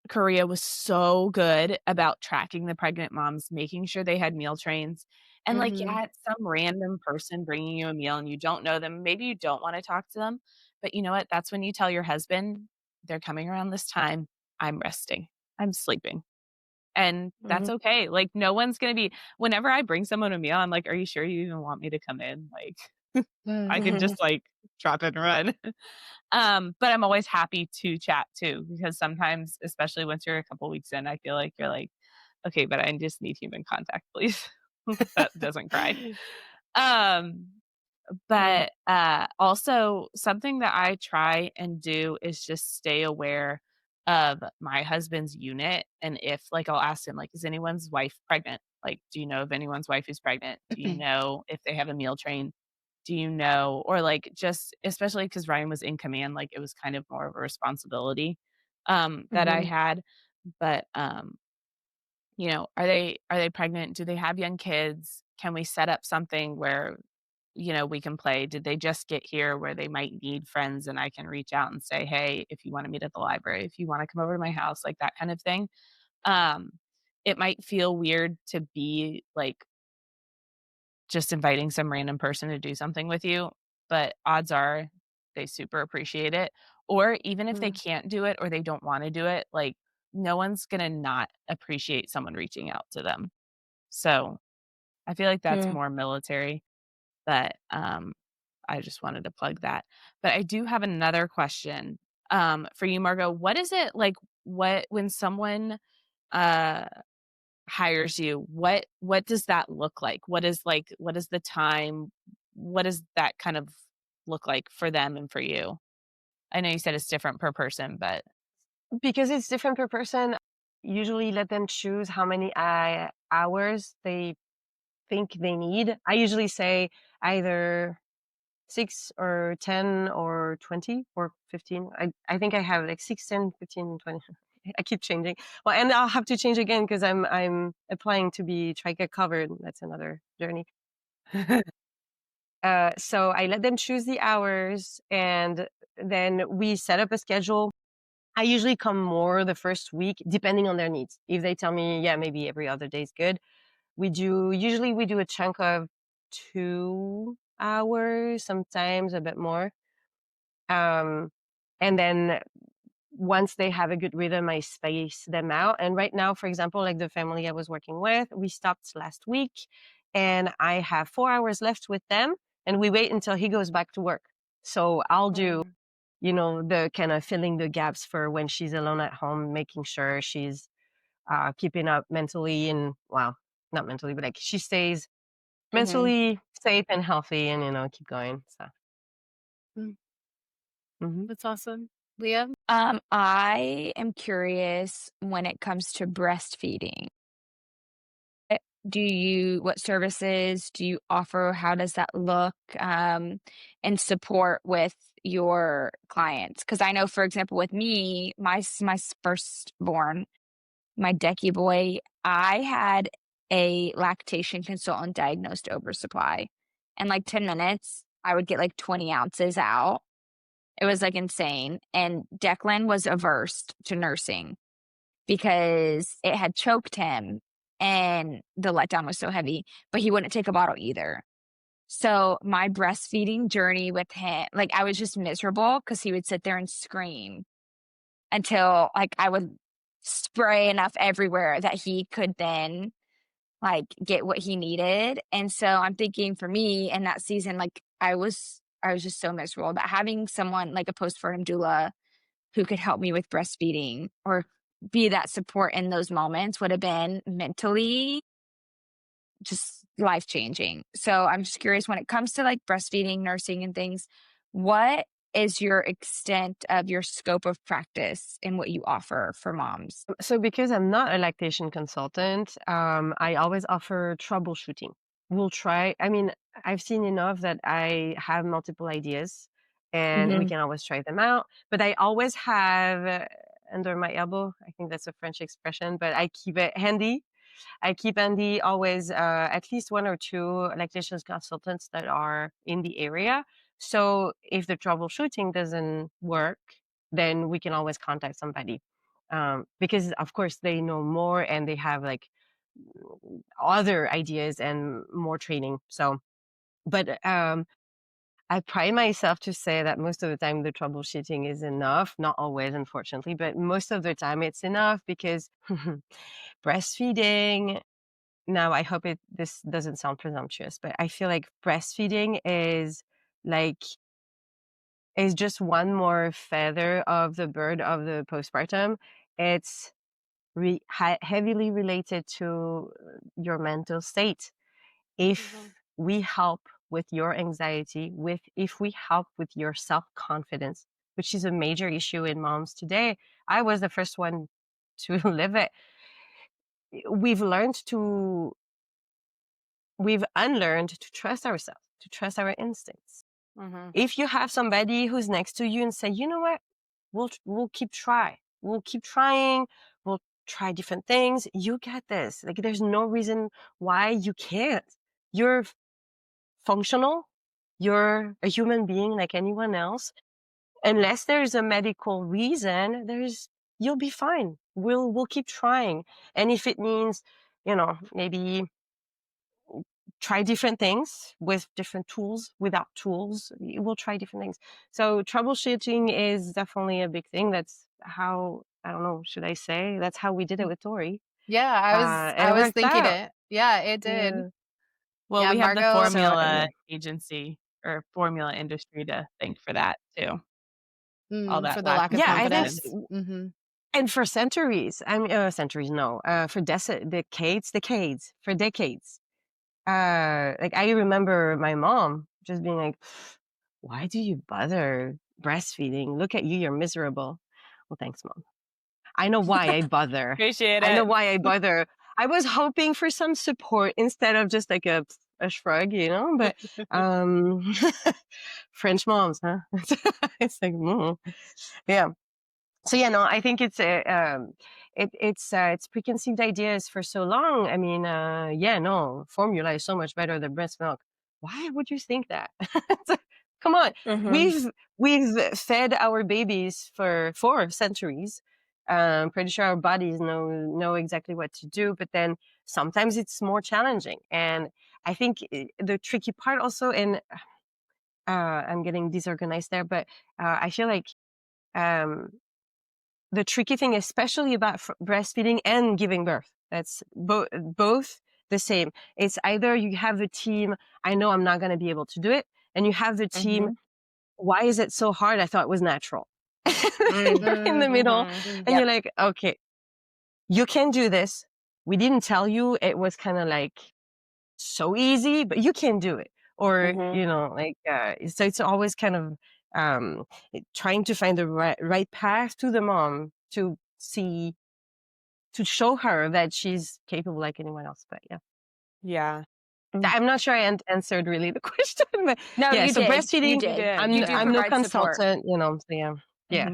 Korea was so good about tracking the pregnant moms, making sure they had meal trains. And like, yeah, it's some random person bringing you a meal and you don't know them. Maybe you don't want to talk to them, but you know what? That's when you tell your husband, they're coming around this time. I'm resting. I'm sleeping. And that's okay. Like no one's going to be, whenever I bring someone a meal, I'm like, are you sure you even want me to come in? Like I can just like drop it and run. But I'm always happy to chat too, because sometimes, especially once you're a couple weeks in, I feel like you're like, okay, but I just need human contact, please. That doesn't cry. But also something that I try and do is just stay aware of my husband's unit. And if like, I'll ask him, like, is anyone's wife pregnant? Like, do you know if anyone's wife is pregnant? Do you know if they have a meal train? Do you know, or like just especially because Ryan was in command, like it was kind of more of a responsibility that I had. But you know, are they pregnant? Do they have young kids? Can we set up something where, you know, we can play? Did they just get here where they might need friends and I can reach out and say, hey, if you want to meet at the library, if you want to come over to my house, like that kind of thing. It might feel weird to be like just inviting some random person to do something with you, but odds are they super appreciate it. Or even if they can't do it or they don't want to do it, like no one's going to not appreciate someone reaching out to them. So I feel like that's more military, but I just wanted to plug that. But I do have another question for you, Margo. What is it like when someone hires you, what does that look like? What is the time? What does that kind of look like for them and for you? I know you said it's different per person, but because it's different per person, usually let them choose how many hours they think they need. I usually say either 6 or 10 or 20 or 15. I think I have like 6, 10, 15, 20. I keep changing. Well, and I'll have to change again because I'm applying to be TRICA covered. That's another journey. So I let them choose the hours and then we set up a schedule. I usually come more the first week, depending on their needs. If they tell me, yeah, maybe every other day is good. We do a chunk of 2 hours, sometimes a bit more. And then once they have a good rhythm, I space them out. And right now, for example, like the family I was working with, we stopped last week and I have 4 hours left with them and we wait until he goes back to work. So I'll do, the kind of filling the gaps for when she's alone at home, making sure she's keeping up mentally and, well, not mentally, but like she stays mentally safe and healthy and, keep going. So. That's awesome. Leeah? I am curious when it comes to breastfeeding. What services do you offer? How does that look? And support with your clients? Because I know, for example, with me, my firstborn, my Decky boy, I had a lactation consultant diagnosed oversupply. In like 10 minutes, I would get like 20 ounces out. It was like insane. And Declan was averse to nursing because it had choked him and the letdown was so heavy, but he wouldn't take a bottle either. So my breastfeeding journey with him, like I was just miserable because he would sit there and scream until like I would spray enough everywhere that he could then like get what he needed. And so I'm thinking for me in that season, like I was just so miserable, but having someone like a postpartum doula who could help me with breastfeeding or be that support in those moments would have been mentally just life-changing. So I'm just curious when it comes to like breastfeeding, nursing and things, what is your extent of your scope of practice and what you offer for moms? So because I'm not a lactation consultant, I always offer troubleshooting. We'll try. I mean, I've seen enough that I have multiple ideas and we can always try them out. But I always have under my elbow, I think that's a French expression, but I keep it handy. I keep handy always at least 1 or 2 lactation consultants that are in the area. So if the troubleshooting doesn't work, then we can always contact somebody. Because of course they know more and they have like other ideas and more training. So, but I pride myself to say that most of the time the troubleshooting is enough. Not always, unfortunately, but most of the time it's enough because breastfeeding. Now, I hope this doesn't sound presumptuous, but I feel like breastfeeding is just one more feather of the bird of the postpartum. It's heavily related to your mental state. If we help with your anxiety, if we help with your self-confidence, which is a major issue in moms today, I was the first one to live it. We've unlearned to trust ourselves, to trust our instincts. If you have somebody who's next to you and say, you know what, we'll keep trying, we'll try different things. You get this. Like, there's no reason why you can't. You're functional. You're a human being like anyone else. Unless there's a medical reason, you'll be fine. We'll keep trying. And if it means, maybe try different things with different tools, without tools, we'll try different things. So troubleshooting is definitely a big thing. That's how, I don't know, should I say? That's how we did it with Tori. Yeah, I was thinking it. Yeah, it did. Yeah. Well, Yeah, we have the Margo- formula agency or formula industry to thank for that too. All that for the lack of confidence. And for centuries, centuries, no, for decades, for decades. Like I remember my mom just being like, why do you bother breastfeeding? Look at you, you're miserable. Well, thanks, Mom. I know why I bother. Appreciate it. I know why I bother. I was hoping for some support instead of just like a shrug, but French moms, huh? It's like, yeah. So yeah, no, I think it's preconceived ideas for so long. I mean, formula is so much better than breast milk. Why would you think that? Come on, we've fed our babies for 4 centuries. Pretty sure our bodies know exactly what to do, but then sometimes it's more challenging. And I think the tricky part also, and I'm getting disorganized there, but I feel like the tricky thing, especially about breastfeeding and giving birth, that's both the same. It's either you have the team, I know I'm not going to be able to do it, and you have the team, why is it so hard? I thought it was natural. In the middle. And you're like, okay, you can do this. We didn't tell you it was kind of like so easy, but you can do it. Or, you know, like, so it's always kind of trying to find the right path to the mom to show her that she's capable like anyone else. But Yeah. I'm not sure I answered really the question, but No, yeah. you So did. breastfeeding, You did. I'm You do no provide support. consultant, you know. So yeah.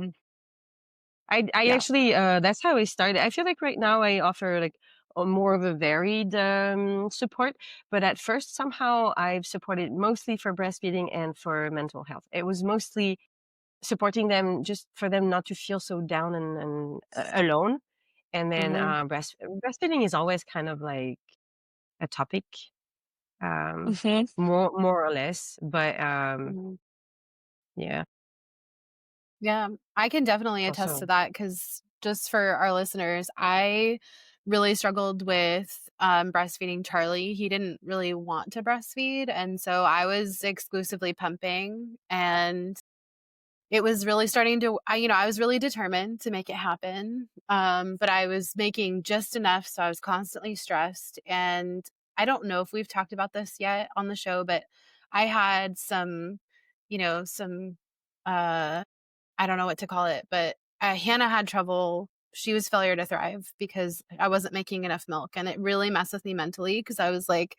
I Yeah. actually that's how I started. I feel like right now I offer like more of a varied support, but at first somehow I've supported mostly for breastfeeding and for mental health. It was mostly supporting them just for them not to feel so down and alone. And then breastfeeding is always kind of like a topic, more or less. But yeah. Yeah, I can definitely attest Also, to that because just for our listeners, I really struggled with breastfeeding Charlie. He didn't really want to breastfeed. And so I was exclusively pumping. And it was really starting to, I was really determined to make it happen. But I was making just enough. So I was constantly stressed. And I don't know if we've talked about this yet on the show, but I had some, I don't know what to call it, but Hannah had trouble. She was failure to thrive because I wasn't making enough milk. And it really messed with me mentally because I was like,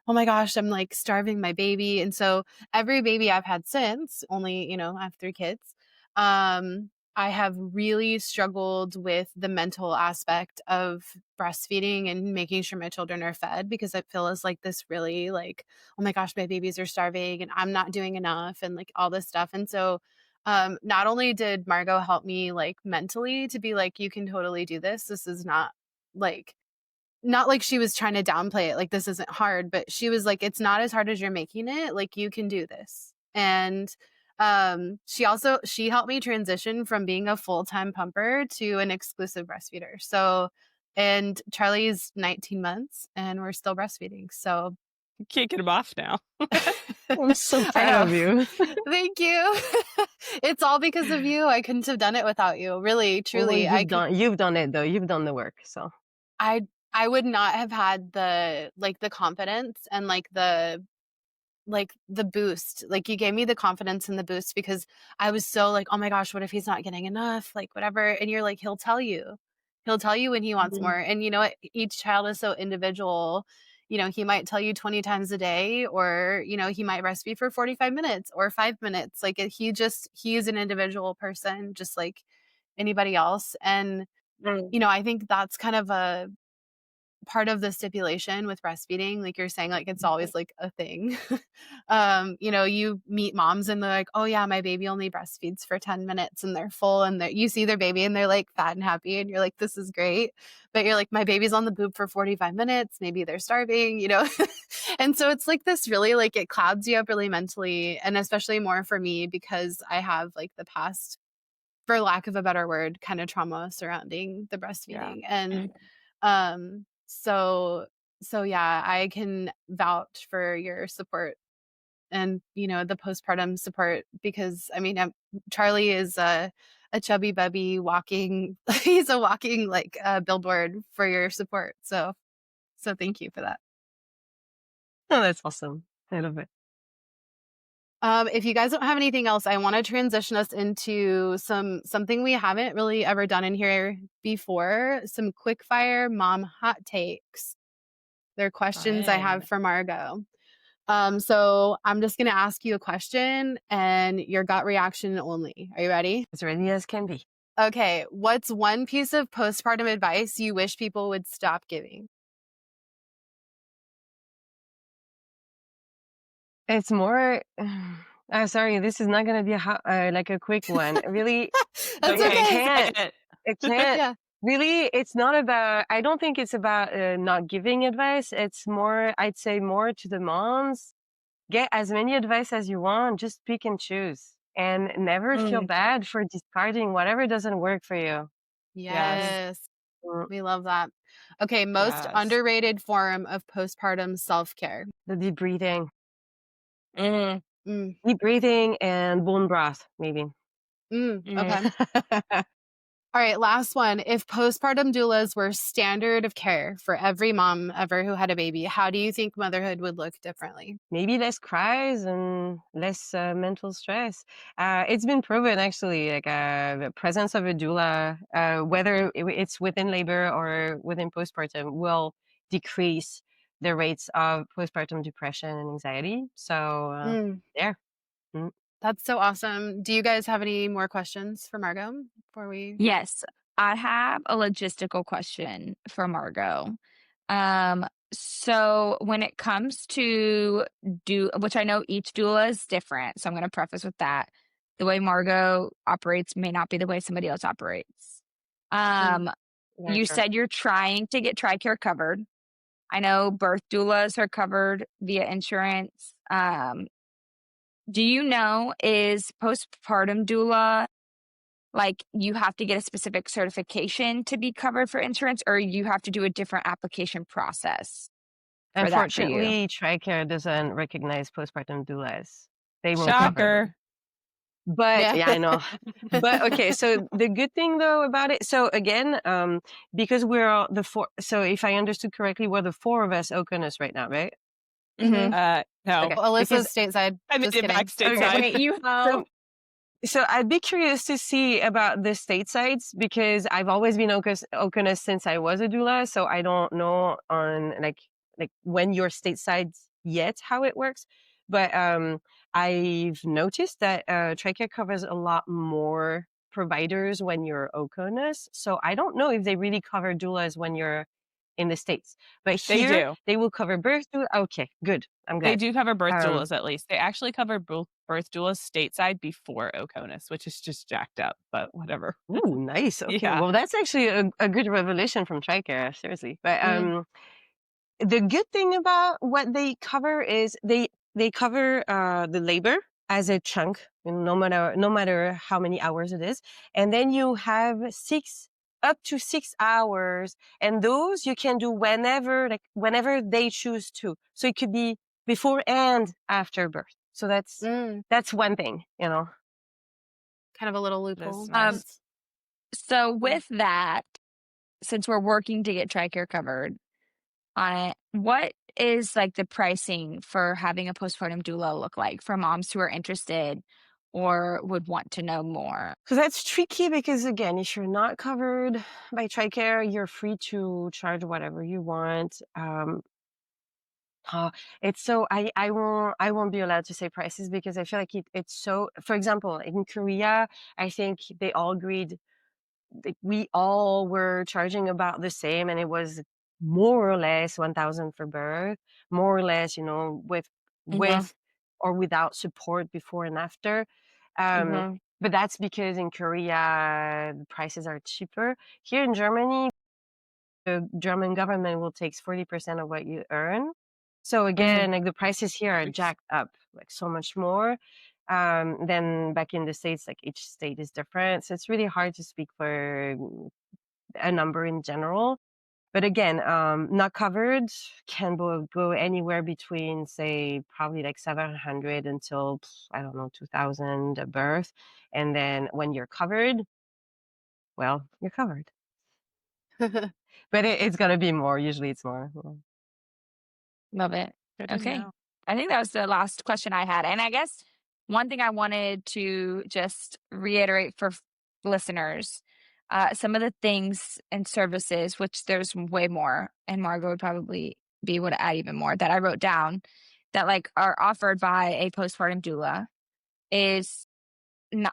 oh my gosh, I'm like starving my baby. And so every baby I've had since, only, I have 3 kids, I have really struggled with the mental aspect of breastfeeding and making sure my children are fed because I feel as like this really like, oh my gosh, my babies are starving and I'm not doing enough and like all this stuff. And so not only did Margo help me like mentally to be like, you can totally do this. This is not like she was trying to downplay it. Like, this isn't hard, but she was like, it's not as hard as you're making it. Like, you can do this. And she helped me transition from being a full-time pumper to an exclusive breastfeeder. So, and Charlie's 19 months and we're still breastfeeding. So you can't get him off now. I'm so proud of you. Thank you. It's all because of you. I couldn't have done it without you. Really, truly. Well, you've done it though. You've done the work. So I would not have had the confidence and the boost. Like, you gave me the confidence and the boost because I was so like, oh my gosh, what if he's not getting enough? Like, whatever. And you're like, he'll tell you when he wants more. And you know what? Each child is so individual. He might tell you 20 times a day, or, he might breastfeed for 45 minutes or 5 minutes. Like, he's an individual person, just like anybody else. And, I think that's kind of a part of the stipulation with breastfeeding. Like you're saying, like, it's always like a thing. You meet moms and they're like, oh yeah, my baby only breastfeeds for 10 minutes and they're full, and you see their baby and they're like fat and happy and you're like, this is great. But you're like, my baby's on the boob for 45 minutes. Maybe they're starving, And so it's like this really, like, it clouds you up really mentally. And especially more for me because I have like the past, for lack of a better word, kind of trauma surrounding the breastfeeding. And so yeah, I can vouch for your support and, the postpartum support because Charlie is a chubby bubby walking, he's a walking like billboard for your support. So thank you for that. Oh, that's awesome. I love it. If you guys don't have anything else, I want to transition us into something we haven't really ever done in here before. Some quick fire mom hot takes. They're questions I have for Margo. So I'm just going to ask you a question and your gut reaction only. Are you ready? As ready as can be. Okay. What's one piece of postpartum advice you wish people would stop giving? It's more. Sorry, this is not going to be like a quick one. Really, That's okay. It can't. Really, it's not about, I don't think it's about not giving advice. It's more, I'd say more to the moms. Get as many advice as you want. Just pick and choose. And never feel bad for discarding whatever doesn't work for you. Yes. Mm, We love that. Okay, most Yes. underrated form of postpartum self-care. The deep breathing. Mm. Deep breathing and bone broth, maybe. Okay. All right, last one. If postpartum doulas were standard of care for every mom ever who had a baby, how do you think motherhood would look differently? Maybe less cries and less mental stress. It's been proven actually, like the presence of a doula, whether it's within labor or within postpartum, will decrease the rates of postpartum depression and anxiety. So there. Mm. That's so awesome. Do you guys have any more questions for Margo before we? Yes, I have a logistical question for Margo. So when it comes to which I know each doula is different, so I'm going to preface with that. The way Margo operates may not be the way somebody else operates. Mm. Very You true. said you're trying to get TRICARE covered. I know birth doulas are covered via insurance. Do you know, is postpartum doula, like, you have to get a specific certification to be covered for insurance, or you have to do a different application process for that for you? Unfortunately, TRICARE doesn't recognize postpartum doulas. They won't cover them. Shocker. But yeah, I know. But okay, so the good thing though about it, so again, because we're all the four, so if I understood correctly, we're the four of us Oconus right now, right? Mhm. No. Okay. Well, Because Alyssa's stateside. I'm Just in kidding. back stateside. Wait, you So I'd be curious to see about the statesides because I've always been Oconus since I was a doula, so I don't know on like when you're stateside yet how it works. But I've noticed that TRICARE covers a lot more providers when you're Oconus. So I don't know if they really cover doulas when you're in the States. But They here do. they will cover birth doula. Okay, good. I'm glad. They do cover birth Um, doulas at least. They actually cover birth doulas stateside before Oconus, which is just jacked up, but whatever. Ooh, nice. Okay. Yeah. Well, that's actually a good revelation from TRICARE, seriously. But the good thing about what they cover is they cover the labor as a chunk, no matter how many hours it is, and then you have up to 6 hours, and those you can do whenever they choose to. So it could be before and after birth. So that's one thing, you know. Kind of a little loophole. nice. So with that, since we're working to get TRICARE covered on it, what is like the pricing for having a postpartum doula look like for moms who are interested or would want to know more? So that's tricky because again, if you're not covered by TRICARE, you're free to charge whatever you want. It's so I won't be allowed to say prices because I feel like it's so. For example, in Korea, I think they all agreed we all were charging about the same, and it was more or less 1,000 for birth, more or less, with or without support before and after. But that's because in Korea the prices are cheaper. Here in Germany, the German government will take 40% of what you earn. So again, like the prices here are jacked up, like so much more than back in the States. Like each state is different, so it's really hard to speak for a number in general. But again, not covered can go anywhere between, say, probably like 700 until I don't know 2,000 a birth, and then when you're covered, well, you're covered. But it's gonna be more. Usually, it's more. Love it. Good to Okay. know. I think that was the last question I had. And I guess one thing I wanted to just reiterate for listeners, some of the things and services, which there's way more, and Margo would probably be able to add even more, that I wrote down that like are offered by a postpartum doula is,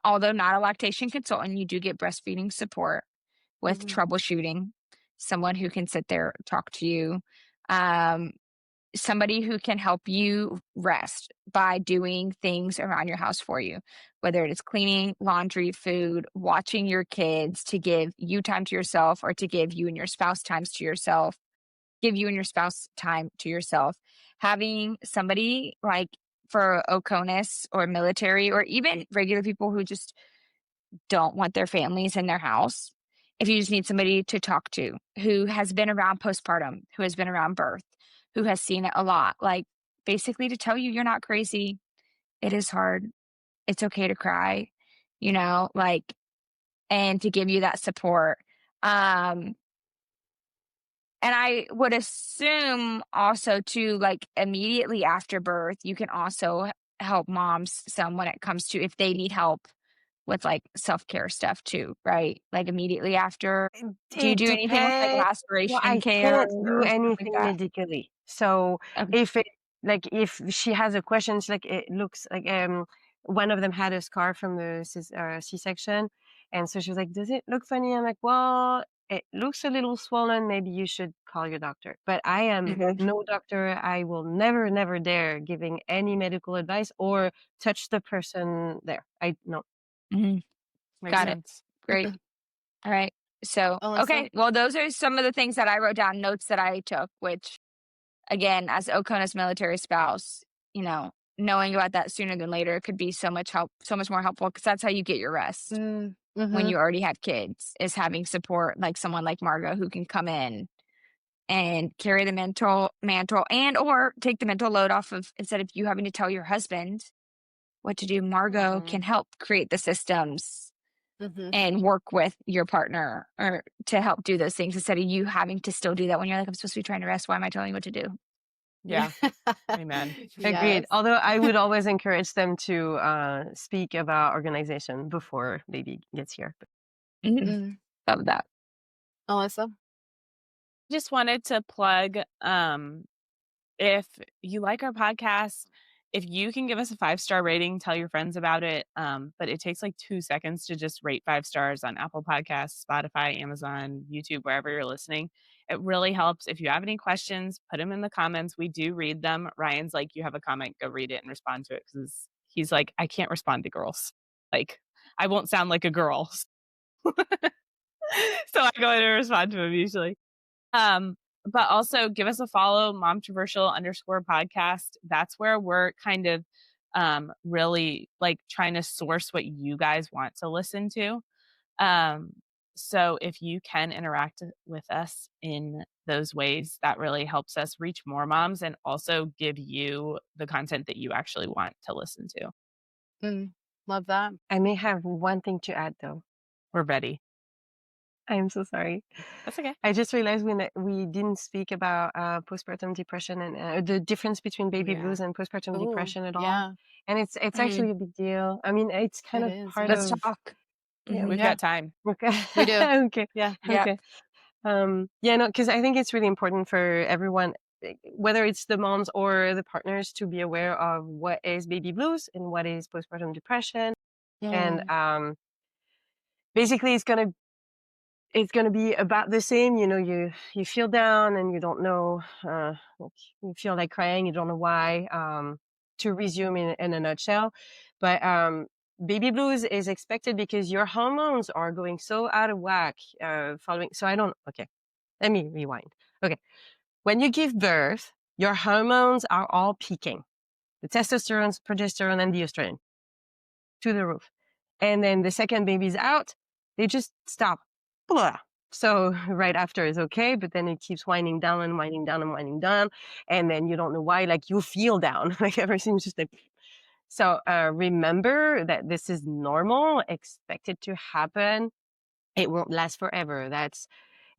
although not a lactation consultant, you do get breastfeeding support with troubleshooting, someone who can sit there, talk to you. somebody who can help you rest by doing things around your house for you, whether it is cleaning, laundry, food, watching your kids, to give you time to yourself, or to give you and your spouse time to yourself, having somebody like for Oconus or military or even regular people who just don't want their families in their house. If you just need somebody to talk to who has been around postpartum, who has been around birth, who has seen it a lot, like basically to tell you you're not crazy. It is hard. It's okay to cry, like, and to give you that support. And I would assume also too, like immediately after birth, you can also help moms some when it comes to if they need help with like self-care stuff too, right? Like immediately after. Do you It do anything with like depends. Well, laceration I care can't do or stuff like anything that? medically. So Okay. if she has a question, she's like, it looks like one of them had a scar from the C-section, and so she was like, "Does it look funny?" I'm like, "Well, it looks a little swollen. Maybe you should call your doctor." But I am no doctor. I will never, never dare giving any medical advice or touch the person there. I no. Mhm. Makes Got it. sense. Great. All right. So, Alyssa? okay. Well, those are some of the things that I wrote down, notes that I took, which again, as Okona's military spouse, knowing about that sooner than later could be so much more helpful, because that's how you get your rest when you already have kids, is having support like someone like Margo who can come in and carry the mantle and or take the mental load off of, instead of you having to tell your husband what to do. Margo can help create the systems and work with your partner or to help do those things, instead of you having to still do that when you're like, I'm supposed to be trying to rest. Why am I telling you what to do? Yeah. Amen. Agreed. Yes. Although I would always encourage them to speak about organization before baby gets here. Love that. Alyssa? Just wanted to plug, if you like our podcast, if you can give us a 5-star rating, tell your friends about it. But it takes like 2 seconds to just rate 5 stars on Apple Podcasts, Spotify, Amazon, YouTube, wherever you're listening. It really helps. If you have any questions, put them in the comments. We do read them. Ryan's like, you have a comment, go read it and respond to it, because he's like, I can't respond to girls. Like, I won't sound like a girl. So I go in and respond to him usually. But also give us a follow, Mom Traversal _podcast. That's where we're kind of really like trying to source what you guys want to listen to. So if you can interact with us in those ways, that really helps us reach more moms and also give you the content that you actually want to listen to. Love that. I may have one thing to add though. We're ready. I am so sorry. That's okay. I just realized we didn't speak about postpartum depression and the difference between baby blues and postpartum depression at all. Yeah. And it's actually a big deal. I mean, it's kind It of is, part yeah. Let's of. talk. Yeah, We've got time. Okay. We do. Okay. Yeah. Okay. Yeah, no, because I think it's really important for everyone, whether it's the moms or the partners, to be aware of what is baby blues and what is postpartum depression. And basically it's gonna be about the same. You feel down and you don't know, you feel like crying, you don't know why, to resume in a nutshell. But baby blues is expected because your hormones are going so out of whack following. So okay, let me rewind. Okay. When you give birth, your hormones are all peaking. The testosterone, progesterone, and the estrogen to the roof. And then the second baby's out, they just stop. Blah. So right after is okay, but then it keeps winding down and winding down and winding down. And then you don't know why, like you feel down, like everything's just like. So remember that this is normal, expected to happen. It won't last forever.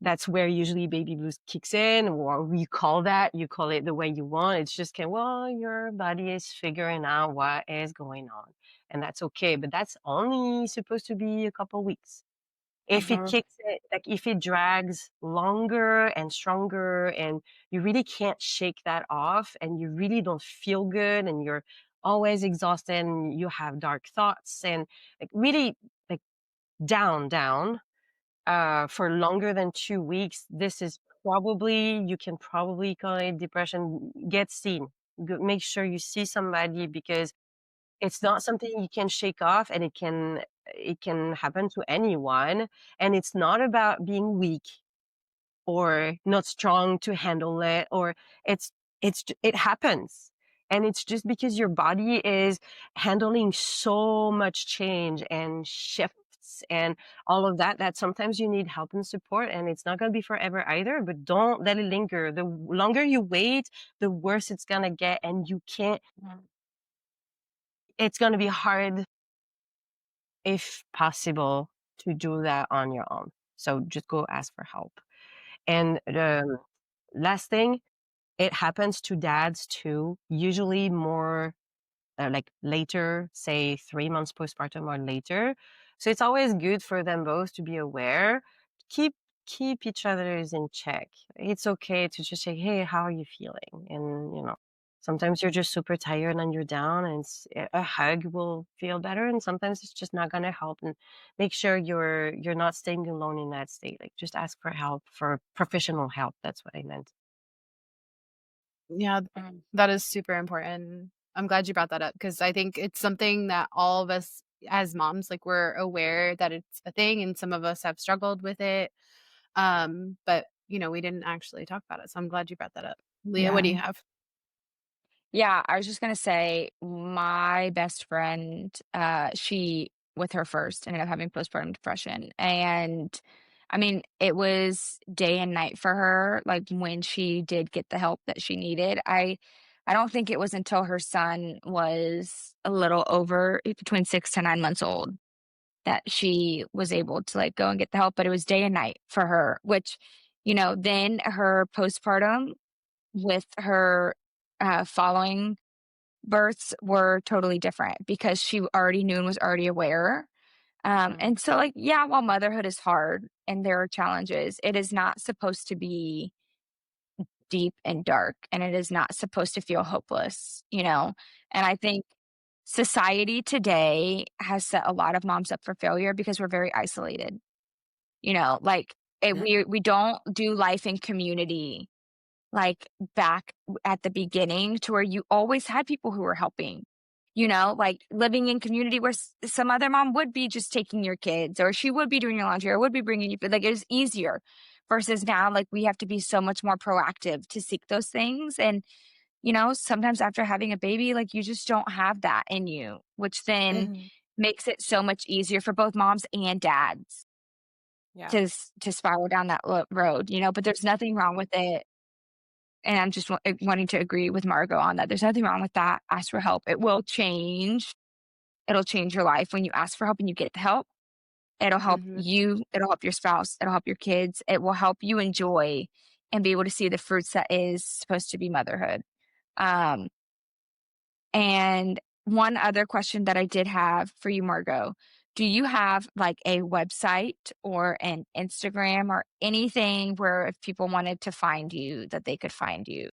That's where usually baby blues kicks in, or you call it the way you want. It's just your body is figuring out what is going on, and that's okay. But that's only supposed to be a couple weeks. If it kicks it, like if it drags longer and stronger, and you really can't shake that off, and you really don't feel good, and you're always exhausted, and you have dark thoughts, and like really like down. For longer than 2 weeks, this is you can probably call it depression. Get seen. Make sure you see somebody, because it's not something you can shake off, and it can happen to anyone. And it's not about being weak or not strong to handle it, or it happens. And it's just because your body is handling so much change and shifts and all of that, that sometimes you need help and support, and it's not going to be forever either, but don't let it linger. The longer you wait, the worse it's going to get, and you can't, it's going to be hard, if possible, to do that on your own. So just go ask for help. And last thing, it happens to dads too, usually more like later, say 3 months postpartum or later. So it's always good for them both to be aware, keep each other's in check. It's okay to just say, hey, how are you feeling? And sometimes you're just super tired and you're down, and a hug will feel better, and sometimes it's just not going to help. And make sure you're not staying alone in that state. Like, just ask for help, for professional help. That's what I meant. Yeah, that is super important. I'm glad you brought that up, because I think it's something that all of us as moms, like, we're aware that it's a thing, and some of us have struggled with it. But we didn't actually talk about it. So I'm glad you brought that up. Leah, what do you have? Yeah, I was just gonna say my best friend, she with her first ended up having postpartum depression. And I mean, it was day and night for her, like when she did get the help that she needed. I don't think it was until her son was a little over between 6 to 9 months old that she was able to like go and get the help, but it was day and night for her, which, then her postpartum with her following births were totally different because she already knew and was already aware. And so, like, yeah, while motherhood is hard and there are challenges, it is not supposed to be deep and dark, and it is not supposed to feel hopeless. And I think society today has set a lot of moms up for failure because we're very isolated. Like we don't do life in community like back at the beginning, to where you always had people who were helping, like living in community where some other mom would be just taking your kids, or she would be doing your laundry, or would be bringing you food. Like, it was easier versus now, like, we have to be so much more proactive to seek those things. And, sometimes after having a baby, like, you just don't have that in you, which then makes it so much easier for both moms and dads to spiral down that road, but there's nothing wrong with it. And I'm just wanting to agree with Margo on that. There's nothing wrong with that. Ask for help. It will change. It'll change your life when you ask for help and you get the help. It'll help you. It'll help your spouse. It'll help your kids. It will help you enjoy and be able to see the fruits that is supposed to be motherhood. And one other question that I did have for you, Margo, do you have like a website or an Instagram or anything where if people wanted to find you, that they could find you?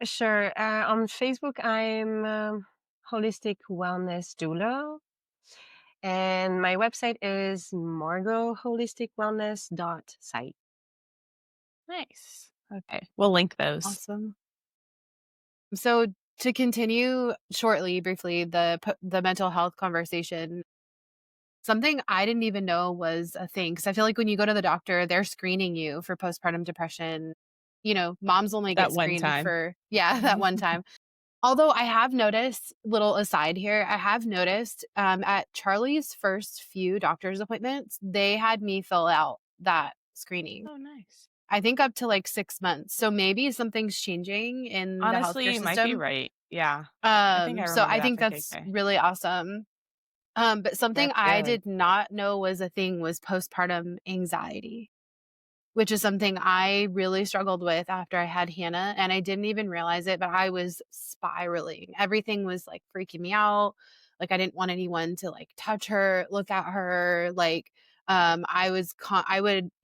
Sure. On Facebook, I'm Holistic Wellness Doula. And my website is margoholisticwellness.site. Nice. Okay. We'll link those. Awesome. So to continue briefly, the mental health conversation, something I didn't even know was a thing. Because I feel like when you go to the doctor, they're screening you for postpartum depression. Moms only get That one screened time. for, that one time. Although I have noticed, little aside here, I have noticed at Charlie's first few doctor's appointments, they had me fill out that screening. Oh, nice. I think up to like 6 months. So maybe something's changing in the Honestly, healthcare you system. might be right. Yeah. I think I So I remember think that that's from KK. really awesome. But something That's I good. did not know was a thing was postpartum anxiety, which is something I really struggled with after I had Hannah. And I didn't even realize it, but I was spiraling. Everything was like freaking me out. Like, I didn't want anyone to like touch her, look at her. Like, I would,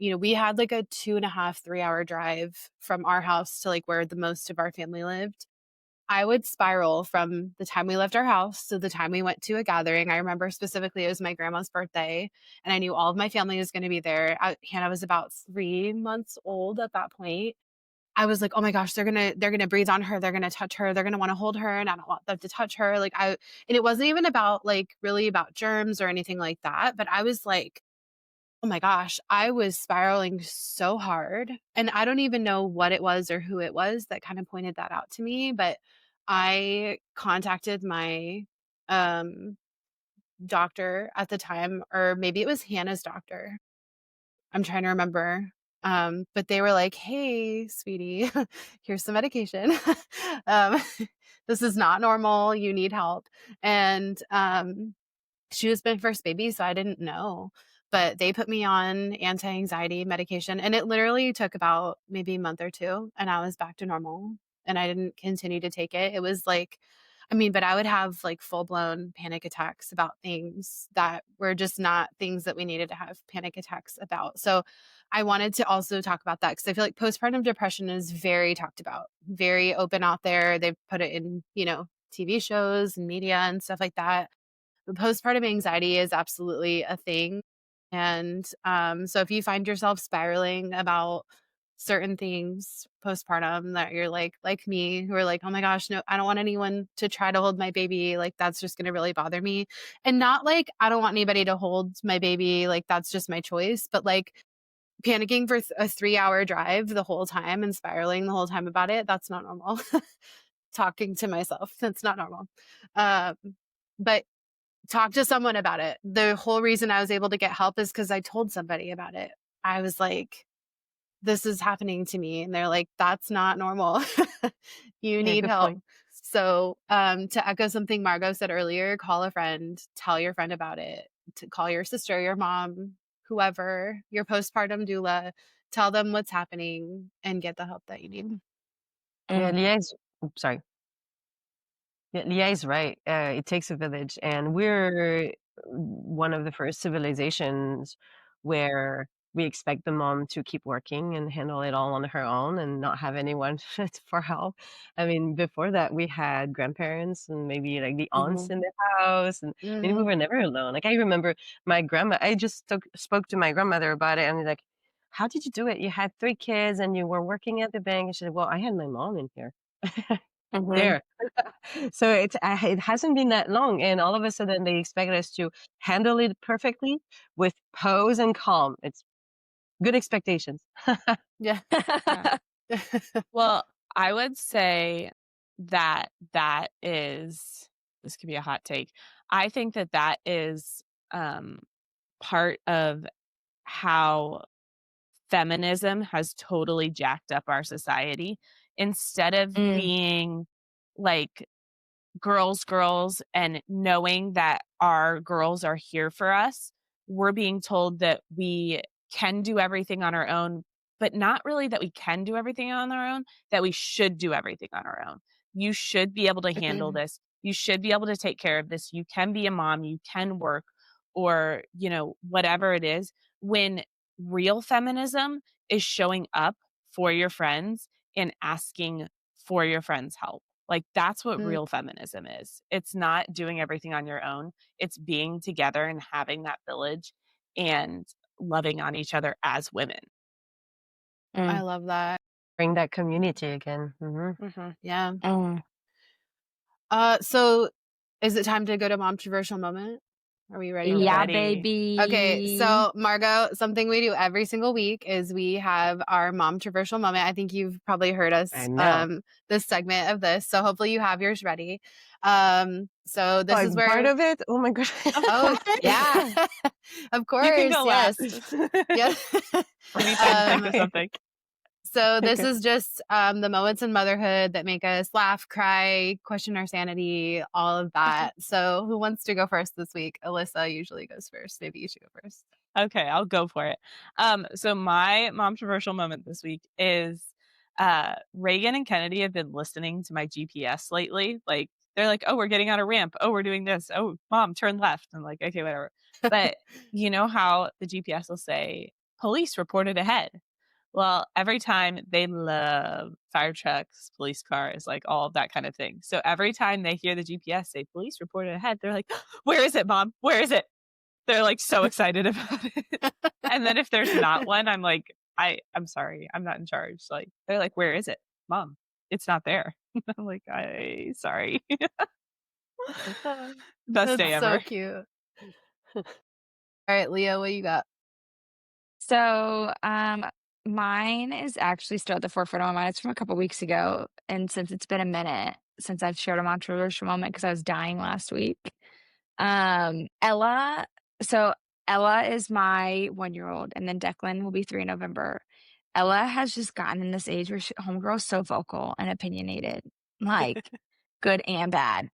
we had like a 2.5, 3 hour drive from our house to like where the most of our family lived. I would spiral from the time we left our house to the time we went to a gathering. I remember specifically it was my grandma's birthday, and I knew all of my family was going to be there. Hannah was about 3 months old at that point. I was like, oh my gosh, they're gonna breathe on her, they're gonna touch her, they're gonna want to hold her, and I don't want them to touch her. And it wasn't even about like really about germs or anything like that, but I was like, oh my gosh, I was spiraling so hard. And I don't even know what it was or who it was that kind of pointed that out to me. But I contacted my doctor at the time, or maybe it was Hannah's doctor. I'm trying to remember. But they were like, hey, sweetie, here's some medication. um, this is not normal. You need help. And she was my first baby, so I didn't know. But they put me on anti-anxiety medication, and it literally took about maybe a month or two, and I was back to normal, and I didn't continue to take it. It was like, but I would have like full-blown panic attacks about things that were just not things that we needed to have panic attacks about. So I wanted to also talk about that because I feel like postpartum depression is very talked about, very open out there. They've put it in, TV shows and media and stuff like that. But postpartum anxiety is absolutely a thing. And so if you find yourself spiraling about certain things postpartum that you're like me, who are like, oh my gosh, no, I don't want anyone to try to hold my baby. Like, that's just going to really bother me. And not like, I don't want anybody to hold my baby. Like, that's just my choice. But like panicking for a 3-hour drive the whole time and spiraling the whole time about it, that's not normal. Talking to myself, that's not normal. But talk to someone about it. The whole reason I was able to get help is because I told somebody about it. I was like, this is happening to me. And they're like, that's not normal. You need help. Point. So to echo something Margo said earlier, call a friend, tell your friend about it, to call your sister, your mom, whoever, your postpartum doula, tell them what's happening and get the help that you need. Yeah, Leeah is, sorry. Yeah, Leeah is right. It takes a village, and we're one of the first civilizations where we expect the mom to keep working and handle it all on her own and not have anyone for help. I mean, before that, we had grandparents and maybe like the aunts in the house, and we were never alone. Like I remember my grandma. I just spoke to my grandmother about it, and like, how did you do it? You had 3 kids, and you were working at the bank. And she said, "Well, I had my mom in here." There. So it hasn't been that long, and all of a sudden they expect us to handle it perfectly with pose and calm. It's good expectations. Yeah. Well, I would say that is, this could be a hot take. I think that is part of how feminism has totally jacked up our society. Instead of being like girls and knowing that our girls are here for us, we're being told that we can do everything on our own, but not really that we can do everything on our own, that we should do everything on our own. You should be able to handle this. You should be able to take care of this. You can be a mom, you can work, or, whatever it is. When real feminism is showing up for your friends and asking for your friends' help. Like, that's what real feminism is. It's not doing everything on your own. It's being together and having that village and loving on each other as women. I love that. Bring that community again. Yeah. So is it time to go to Mom Traversal moment? Are we ready? Yeah, ready. baby. Okay, so Margo, something we do every single week is we have our Mom Traversal moment. I think you've probably heard us this segment of this, so hopefully you have yours ready. So this is where part of it. Oh my god! Oh yeah, of course. You can go yes. last. Anytime something. So this is just the moments in motherhood that make us laugh, cry, question our sanity, all of that. So who wants to go first this week? Alyssa usually goes first. Maybe you should go first. Okay, I'll go for it. So my Mom Traversal moment this week is Reagan and Kennedy have been listening to my GPS lately. Like, they're like, oh, we're getting on a ramp. Oh, we're doing this. Oh, Mom, turn left. I'm like, okay, whatever. But you know how the GPS will say, police reported ahead. Well, every time they love fire trucks, police cars, like all of that kind of thing. So every time they hear the GPS say police reported ahead, they're like, where is it, Mom? Where is it? They're like so excited about it. And then if there's not one, I'm like, I'm sorry, I'm not in charge. Like they're like, where is it? Mom, it's not there. I'm like, sorry. Best day That's ever. so cute. All right, Leeah, what you got? So, mine is actually still at the forefront of my mind. It's from a couple weeks ago, and since it's been a minute since I've shared a Mom Traversal moment because I was dying last week. Ella. So Ella is my 1-year-old, and then Declan will be 3 in November. Ella has just gotten in this age where homegirl's so vocal and opinionated, like good and bad.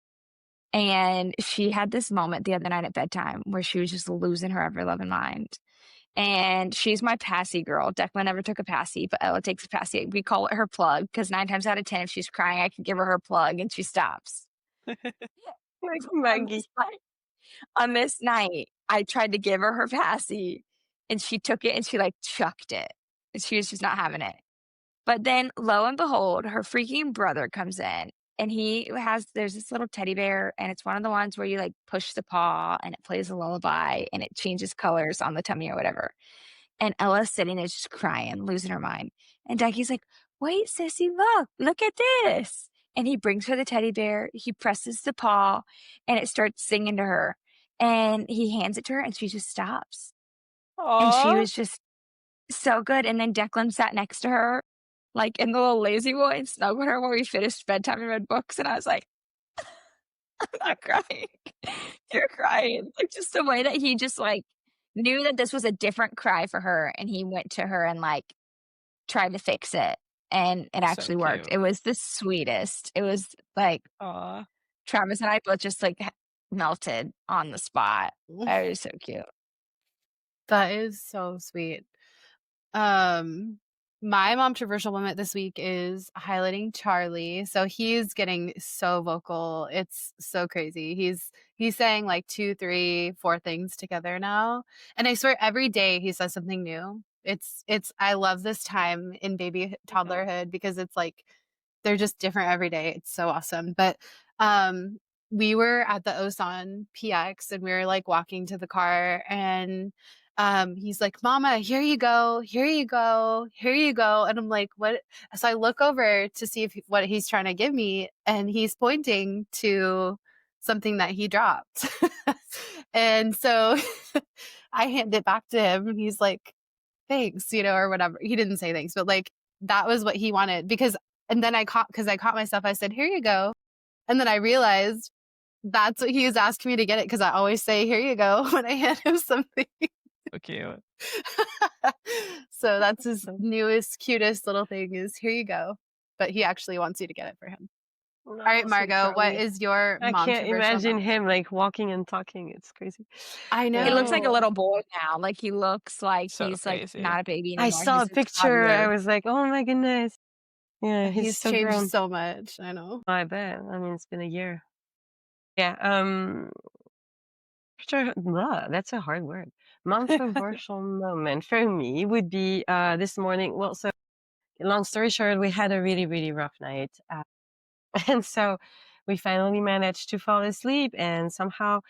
And she had this moment the other night at bedtime where she was just losing her ever loving mind. And she's my passy girl. Declan never took a passy, but Ella takes a passy. We call it her plug because 9 times out of 10, if she's crying, I can give her her plug and she stops. Like Maggie. On this night, I tried to give her her passy and she took it and she like chucked it. And she was just not having it. But then lo and behold, her freaking brother comes in and there's this little teddy bear and it's one of the ones where you like push the paw and it plays a lullaby and it changes colors on the tummy or whatever. And Ella's sitting there just crying, losing her mind. And Ducky's like, wait, sissy, look at this. And he brings her the teddy bear. He presses the paw and it starts singing to her. And he hands it to her and she just stops. Aww. And she was just so good. And then Declan sat next to her, like in the little lazy boy and snuggled her when we finished bedtime and read books. And I was like, I'm not crying. You're crying. Like just the way that he just like knew that this was a different cry for her. And he went to her and like tried to fix it. And it actually worked. Cute. It was the sweetest. It was like, Aww. Travis and I both just like melted on the spot. It was so cute. That is so sweet. My Mom Traversal moment this week is highlighting Charlie. So he's getting so vocal. It's so crazy. He's saying like 2, 3, 4 things together now. And I swear every day he says something new. I love this time in baby toddlerhood because it's like they're just different every day. It's so awesome. But we were at the Osan PX and we were like walking to the car and he's like, Mama, here you go, here you go, here you go. And I'm like, what? So I look over to see what he's trying to give me. And he's pointing to something that he dropped. And so I hand it back to him and he's like, thanks, or whatever. He didn't say thanks, but like, that was what he wanted and then I caught myself. I said, here you go. And then I realized that's what he was asking me to get it. Cause I always say, here you go when I hand him something. So cute. So that's his newest, cutest little thing is here you go. But he actually wants you to get it for him. All right, Margo, what is your I Mom can't Traversal imagine moment? him like walking and talking. It's crazy. I know. He looks like a little boy now. Like he looks like So he's crazy. like not a baby anymore. I saw He's a picture. toddler. I was like, oh my goodness. Yeah, He's so changed grown. so much. I know. I bet. I mean, it's been a year. Yeah. Sure. That's a hard word. Mom Traversal moment for me would be this morning. Well, so long story short, we had a really, really rough night. And so we finally managed to fall asleep and somehow,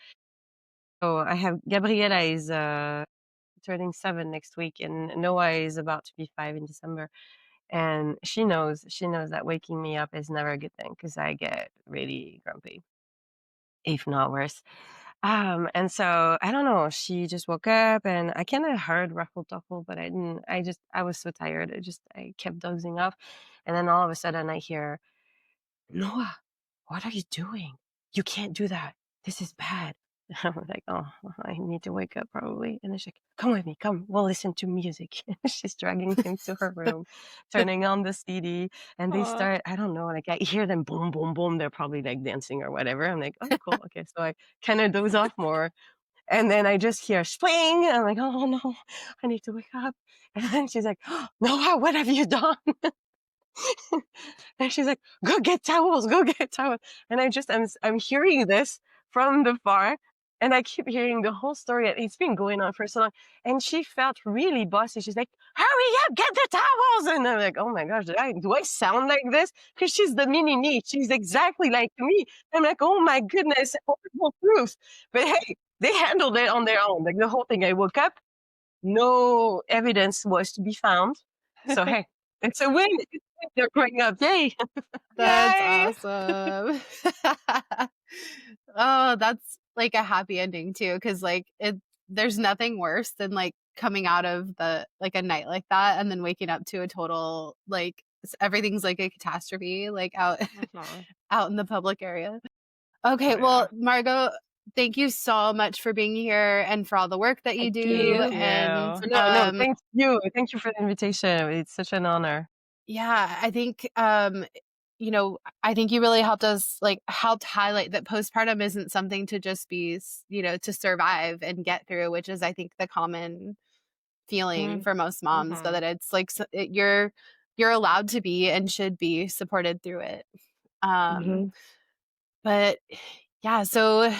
I have Gabriela is turning 7 next week and Noah is about to be 5 in December. And she knows that waking me up is never a good thing because I get really grumpy, if not worse. And so I don't know, she just woke up and I kind of heard ruffle tuffle, but I was so tired. I kept dozing off. And then all of a sudden I hear, Noah, what are you doing? You can't do that. This is bad. I was like, oh, I need to wake up probably. And then she's like, come with me, come, we'll listen to music. She's dragging him to her room, turning on the CD, and they start, I don't know, like I hear them boom, boom, boom. They're probably like dancing or whatever. I'm like, oh, cool. Okay. So I kind of doze off more. And then I just hear spring. I'm like, oh no, I need to wake up. And then she's like, oh, Noah, what have you done? And she's like, go get towels. And I'm hearing this from the far. And I keep hearing the whole story. It's been going on for so long. And she felt really bossy. She's like, hurry up, get the towels. And I'm like, oh my gosh, do I sound like this? Because she's the mini me. She's exactly like me. I'm like, oh my goodness, horrible truth. But hey, they handled it on their own. Like the whole thing. I woke up, no evidence was to be found. So hey, it's a win. They're growing up. Yay. That's awesome. Oh, that's like a happy ending too, because like there's nothing worse than like coming out of a night like that and then waking up to a total like everything's like a catastrophe like out out in the public area. Okay, well, Margo, thank you so much for being here and for all the work that you do. Thank And you. No, thank you. Thank you for the invitation. It's such an honor. yeah, I think I think you really helped highlight that postpartum isn't something to just be, to survive and get through, which is, I think, the common feeling for most moms, so that it's like you're allowed to be and should be supported through it. But yeah, so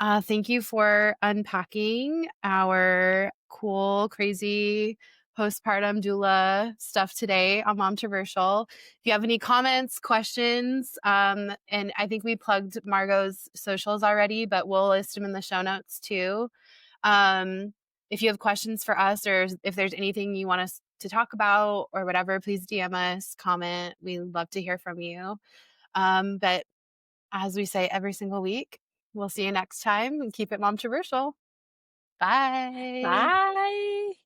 thank you for unpacking our cool, crazy postpartum doula stuff today on Mom Traversal. If you have any comments, questions, and I think we plugged Margo's socials already, but we'll list them in the show notes too. If you have questions for us, or if there's anything you want us to talk about or whatever, please DM us, comment. We love to hear from you. But as we say every single week, we'll see you next time, and keep it Mom Traversal. Bye. Bye.